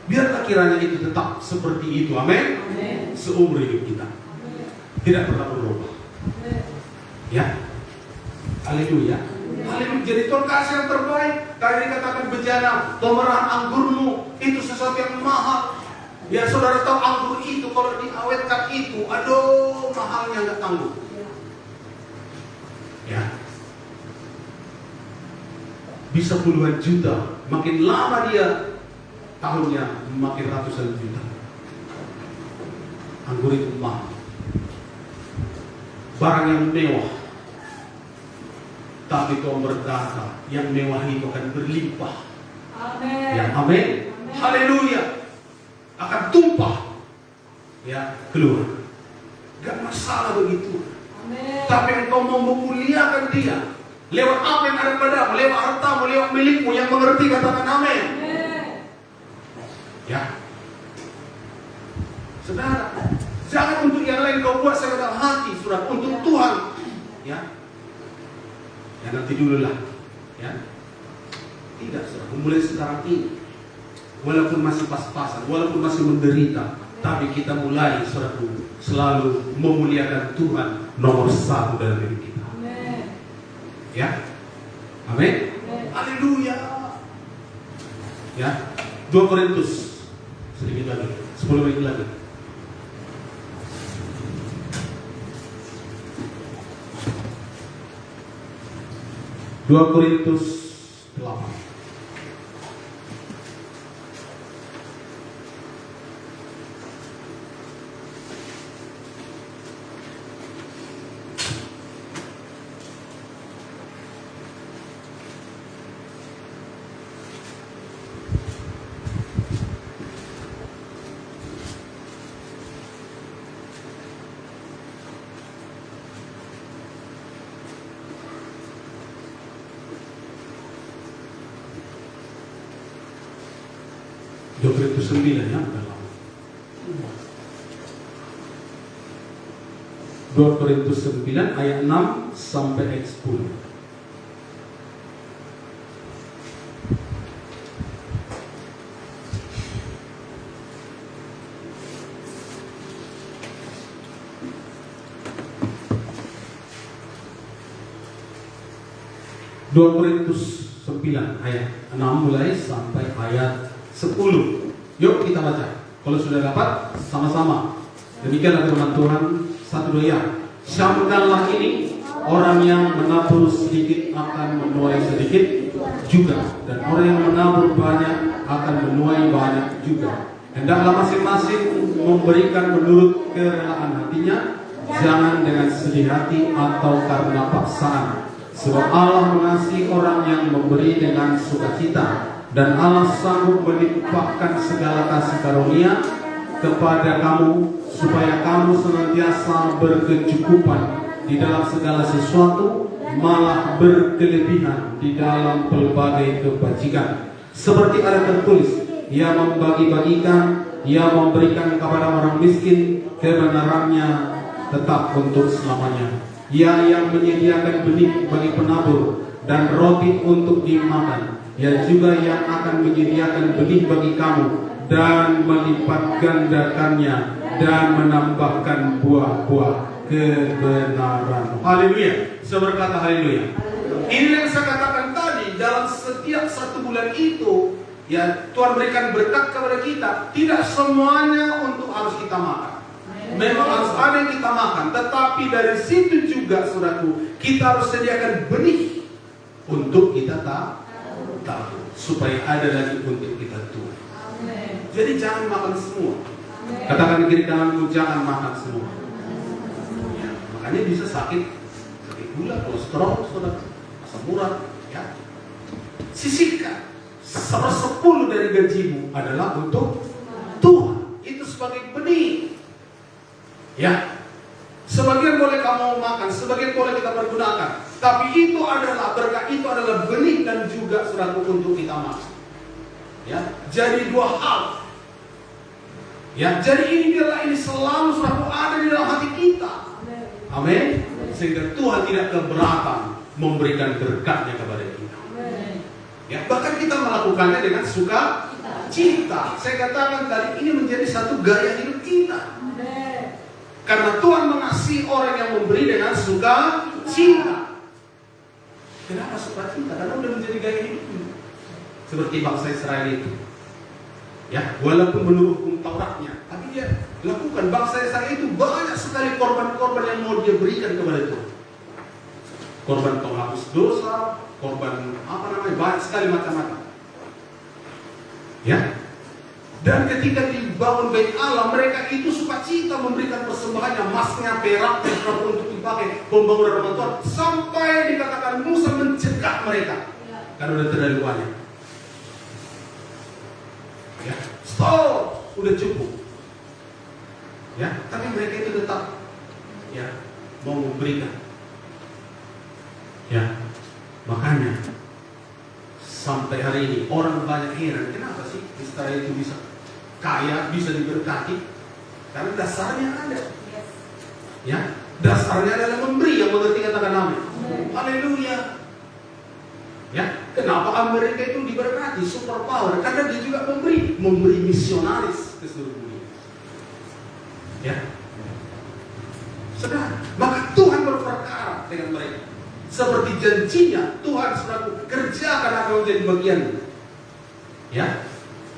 Biarlah kiranya itu tetap seperti itu. Amin. Seumur hidup kita. Tidak pernah berubah. Ya. Haleluya. Haleluya. Jadi Tuhan kasih yang terbaik. Tadi dikatakan bejana, pemerahan anggurmu itu sesuatu yang mahal. Ya, saudara tahu anggur itu kalau diawetkan itu, aduh mahalnya nggak tanggung. Ya. Bisa puluhan juta. Makin lama dia tahunnya makin ratusan juta. Anggur itu mahal. Barang yang mewah. Tapi Tuhan berkata, yang mewah itu akan berlimpah. Amin. Ya, amin. Haleluya. Akan tumpah. Ya, keluar. Gak masalah begitu. Amin. Tapi engkau mau memuliakan dia lewat apa yang ada padamu, lewat hartamu, lewat milikmu. Yang mengerti katakan amin. Ya, saudara, jangan untuk yang lain kau buat sekedar hati, saudara, untuk Tuhan. Ya, ya nanti dulu lah. Ya, tidak, saudara. Mulai sekarang ini, walaupun masih pas-pasan, walaupun masih menderita, tapi kita mulai, saudara, selalu memuliakan Tuhan nomor 1 dalam hidup kita. Amin. Ya, amin. Haleluya. Ya, 2 Korintus. Sedikit lagi, 10 menit lagi. Dua Korintus 8. Dua Korintus 9 ya, udah lama. 2 Korintus 9 ayat 6 sampai ayat 10. 2 Korintus 9 ayat 6 mulai sampai ayat 10. Yuk kita baca. Kalau sudah dapat, sama-sama. Demikianlah firman Tuhan. 1, 2 ya. Camkanlah ini, orang yang menabur sedikit akan menuai sedikit juga, dan orang yang menabur banyak akan menuai banyak juga. Hendaklah masing-masing memberikan menurut kerelaan hatinya, jangan dengan sedih hati atau karena paksaan. Sebab Allah mengasihi orang yang memberi dengan sukacita, dan Allah sanggup melimpahkan segala kasih karunia kepada kamu, supaya kamu senantiasa berkecukupan di dalam segala sesuatu, malah berkelebihan di dalam pelbagai kebajikan. Seperti ada tertulis, Ia membagi-bagikan, Ia memberikan kepada orang miskin, kebenarannya tetap untuk selamanya. Ia yang menyediakan benih bagi penabur dan roti untuk dimakan. Ia juga yang akan menyediakan benih bagi kamu dan melipat gandakannya dan menambahkan buah-buah kebenaran. Haleluya. Saya berkata haleluya. Ini yang saya katakan tadi, dalam setiap 1 bulan itu, ya Tuhan berikan berkat kepada kita. Tidak semuanya untuk harus kita makan. Memang harus ada yang kita makan, tetapi dari situ juga, saudaraku, kita harus sediakan benih untuk kita tabur, supaya ada lagi untuk kita tuai. Jadi jangan makan semua. Katakan kiri kananmu, jangan makan semua. Ya, makanya bisa sakit gula, kolesterol, saudara, asam urat. Ya, sisihkan 1/10 dari gajimu adalah untuk Tuhan. Itu sebagai benih. Ya, sebagian boleh kamu makan, sebagian boleh kita pergunakan. Tapi itu adalah berkat, itu adalah benih dan juga suatu untuk kita makan. Ya, jadi 2 hal. Ya, jadi ini selalu suatu ada di dalam hati kita. Amin. Sehingga Tuhan tidak keberatan memberikan berkatnya kepada kita. Ya, bahkan kita melakukannya dengan sukacita. Saya katakan tadi, ini menjadi satu gaya hidup kita. Karena Tuhan mengasihi orang yang memberi dengan sukacita. Kenapa sukacita? Karena udah menjadi gaya hidup. Seperti bangsa Israel itu. Ya, walaupun menurut hukum Tauratnya, tapi dia lakukan. Bangsa Israel itu banyak sekali korban-korban yang mau dia berikan kepada Tuhan. Korban penghapus dosa, korban banyak sekali macam-macam. Ya. Dan ketika dibangun Bait Allah, mereka itu sukacita memberikan persembahannya, emasnya, peraknya, untuk dipakai pembangunan rumah Tuhan. Sampai dikatakan Musa mencegah mereka, karena udah terlalu banyak. Ya, stop, udah cukup. Ya, tapi mereka itu tetap ya mau memberikan. Ya, makanya sampai hari ini orang banyak heran, kenapa sih Israel itu bisa kaya, bisa diberkati? Karena dasarnya ada. Ya, dasarnya adalah memberi, yang mengerti katakan amin. Haleluya. Ya, kenapa Amerika itu diberkati, super power? Karena dia juga memberi misionaris ke seluruh dunia. Ya, sedang, maka Tuhan berperkara dengan mereka. Seperti janjinya, Tuhan selalu kerjakan apa yang menjadi bagian. Ya,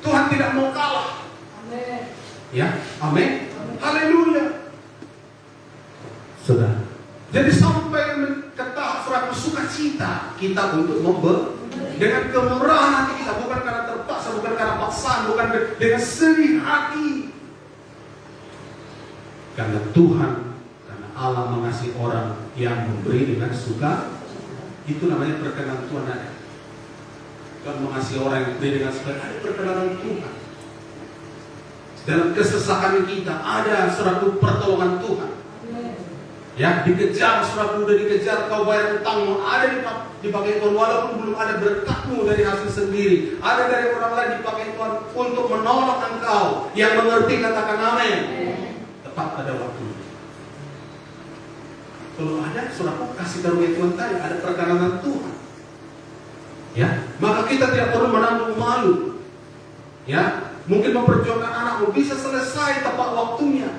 Tuhan tidak mau kalah. Amin. Ya, amin. Haleluya. Sudah. Jadi sampai ke tahap seratus sukacita kita untuk memberi dengan kemurahan hati kita, bukan karena terpaksa, bukan karena paksaan, bukan dengan sedih hati. Karena Tuhan, karena Allah mengasihi orang yang memberi dengan suka, itu namanya perkenan Tuhan ada. Tuhan mengasihi orang yang memberi dengan suka, ada perkenanan Tuhan. Dalam kesesakan kita ada suatu pertolongan Tuhan. Ya, dikejar, surat udah dikejar, kau bayar utangmu, ada dipakai Tuhan, walaupun belum ada berkatmu dari hasil sendiri, ada dari orang lain dipakai Tuhan untuk menolong engkau. Yang mengerti katakan amin. Tepat pada waktu. Kalau ada suratku kasih karunia Tuhan tadi, ada perkenanan Tuhan. Ya, maka kita tidak perlu menanggung malu. Ya, mungkin memperjuangkan anakmu bisa selesai tepat waktunya.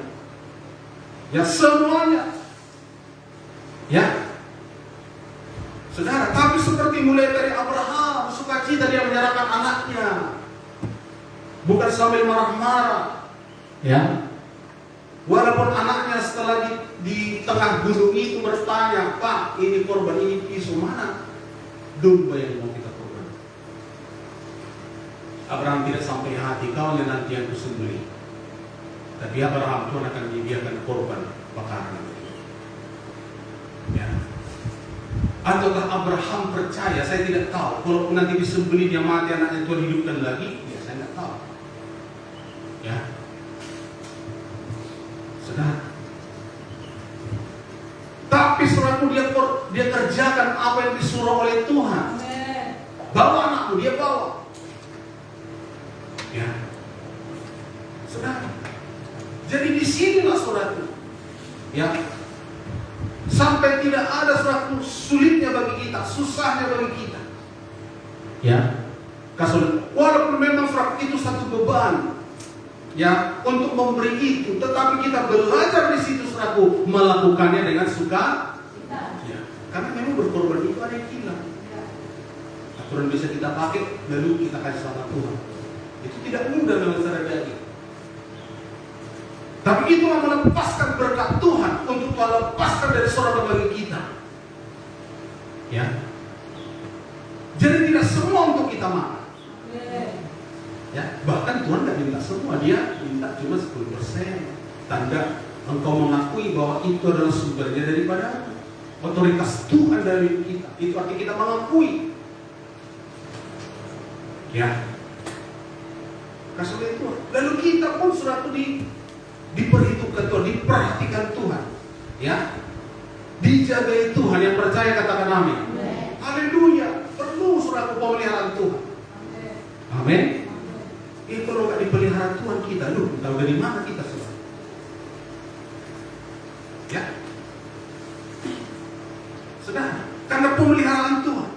Ya, semuanya. Ya, Saudara, tapi seperti mulai dari Abraham, sukacita dia menyerahkan anaknya, bukan sambil marah-marah, ya. Walaupun anaknya setelah di tengah gunung itu bertanya, Pak, ini korban, ini pisau, mana domba yang mau kita korban? Abraham tidak sampai hati, kau nanti yang kusembelih. Tapi Abraham, Tuhan akan menyediakan korban bakaran. Ya. Ataukah Abraham percaya? Saya tidak tahu. Kalau nanti disembelih dia mati, anaknya Tuhan hidupkan lagi, ya saya tidak tahu. Ya. Saudara. Tapi selalu dia kerjakan apa yang disuruh oleh Tuhan. Bawa anakmu, dia bawa. Ya. Saudara. Jadi disinilah saudaraku. Ya. Sampai tidak ada suatu sulitnya bagi kita, susahnya bagi kita. Ya. Walaupun memang surat itu satu beban, ya, untuk memberi itu, tetapi kita belajar di situ saudaraku melakukannya dengan suka. Ya. Karena memang berkorban itu ada yang hilang. Aturan bisa kita pakai, lalu kita kasih sama Tuhan. Itu tidak mudah dalam secara daging. Tapi itulah melepaskan berkat Tuhan untuk melepaskan dari saudara bagi kita. Ya. Jadi tidak semua untuk kita makan. Ya, bahkan Tuhan tidak minta semua, dia minta cuma 10%. Tanda engkau mengakui bahwa itu adalah sumbernya daripada otoritas Tuhan dari kita. Itu artinya kita mengakui. Ya. Kasih itu. Lalu kita pun sudah diperhitungkan Tuhan, diperhatikan Tuhan, ya, dijagai Tuhan. Yang percaya katakan amin. Haleluya. Perlu surat pemeliharaan Tuhan. Amin. Ini kalau nggak dipelihara Tuhan kita, tahu dari mana kita sudah? Ya, sudah karena pemeliharaan Tuhan.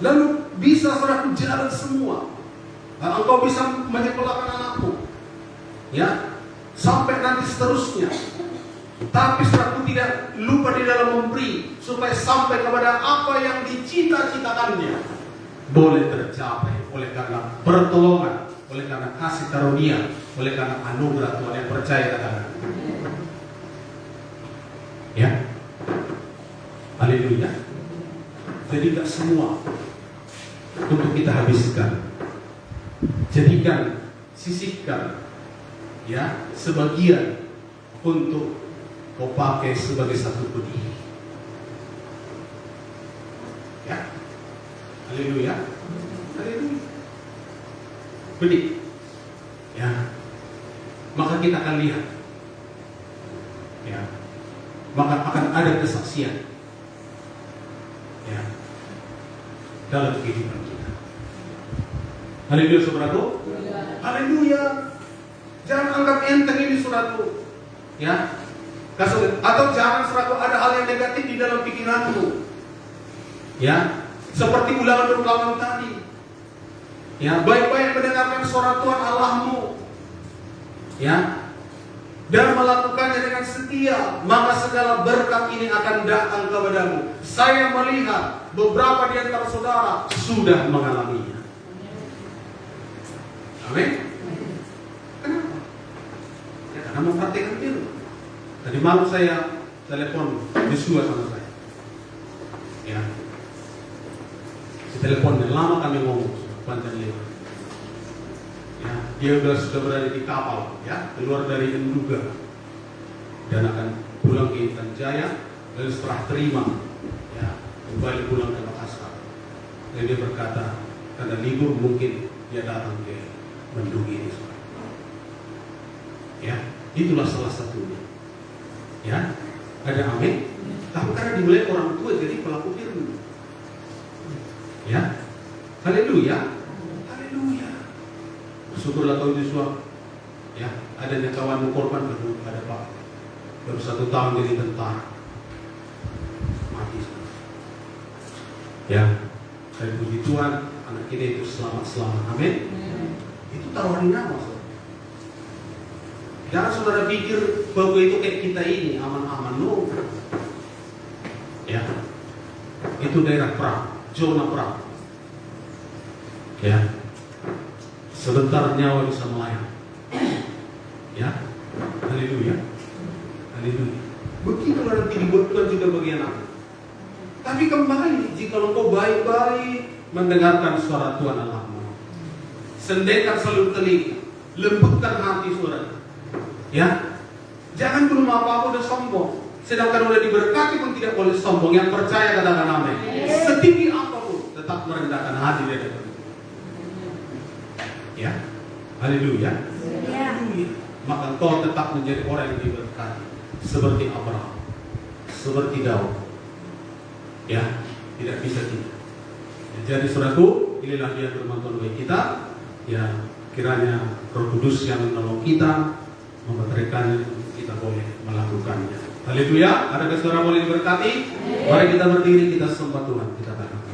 Lalu bisa saudara jalan semua. Engkau bisa menyekolahkan anakmu. Ya, sampai nanti seterusnya. Tapi saudaraku tidak lupa di dalam memberi supaya sampai kepada apa yang dicita-citakannya boleh tercapai oleh karena pertolongan, oleh karena kasih karunia, oleh karena anugerah Tuhan. Yang percaya katakan. Ya, haleluya. Jadi tidak semua untuk kita habiskan. Jadikan, sisihkan, ya, sebagian untuk kau pakai sebagai satu benih. Ya, haleluya, haleluya. Benih, ya. Maka kita akan lihat, ya. Maka akan ada kesaksian, ya, dalam kehidupan kita. Haleluya, saudaraku. Haleluya. Jangan anggap enteng ini saudaraku, ya. Atau jangan saudaraku ada hal yang negatif di dalam pikiranmu, ya. Seperti ulangan tadi, ya. Baik-baik mendengarkan suara Tuhan Allahmu, ya, dan melakukannya dengan setia, maka segala berkat ini akan datang kepadamu. Saya melihat beberapa di antara saudara sudah mengalaminya. Amin. Kenapa? Ya, karena memperhatikan diri. Tadi malam saya telepon Yosua sama saya. Ya. Si teleponnya lama kami ngomong panjang lebar. Ya, dia sudah berada di kapal, ya, keluar dari Enduga dan akan pulang ke Intan Jaya. Lalu setelah terima, ya, kembali pulang ke Makassar. Dan dia berkata, karena libur mungkin dia datang ke Mendung ini. Ya, itulah salah satunya. Ya, ada amin. Tapi karena dimulai orang tua jadi pelaku firman. Ya, haleluya, haleluya. Syukurlah kau Yosua. Ya, adanya kawanmu korban ada Pak. Baru 1 tahun jadi tentara. Mati. Ya, dari puji Tuhan, anak kita itu selamat. Amin. Itu taruhan nyawa. Jangan saudara pikir bahwa itu kayak kita ini aman-aman, no. Ya, itu daerah perang, zona perang. Ya, sebentar nyawa bisa melayang. Ya, haleluya, haleluya. Begitulah nanti dibuatkan juga bagi anak. Tapi kembali, jika engkau baik-baik mendengarkan suara Tuhan Allahmu, sendirikan selalu telinga, lembutkan hati saudara. Ya, jangan belum apa-apa udah sombong. Sedangkan udah diberkati pun tidak boleh sombong. Yang percaya katakan amin. Setinggi apapun tetap merendahkan hati di hadapan Tuhan. Ya, haleluya. Haleluya. Maka engkau tetap menjadi orang yang diberkati, seperti Abraham, seperti Daud. Ya, tidak bisa tidak. Jadi saudaraku, inilah dia firman Tuhan bagi kita. Ya, kiranya Roh Kudus yang menolong kita, membaterikannya, kita boleh melakukannya. Haleluya. Adakah saudara boleh diberkati? Mari kita berdiri, kita sembah Tuhan, kita katakan.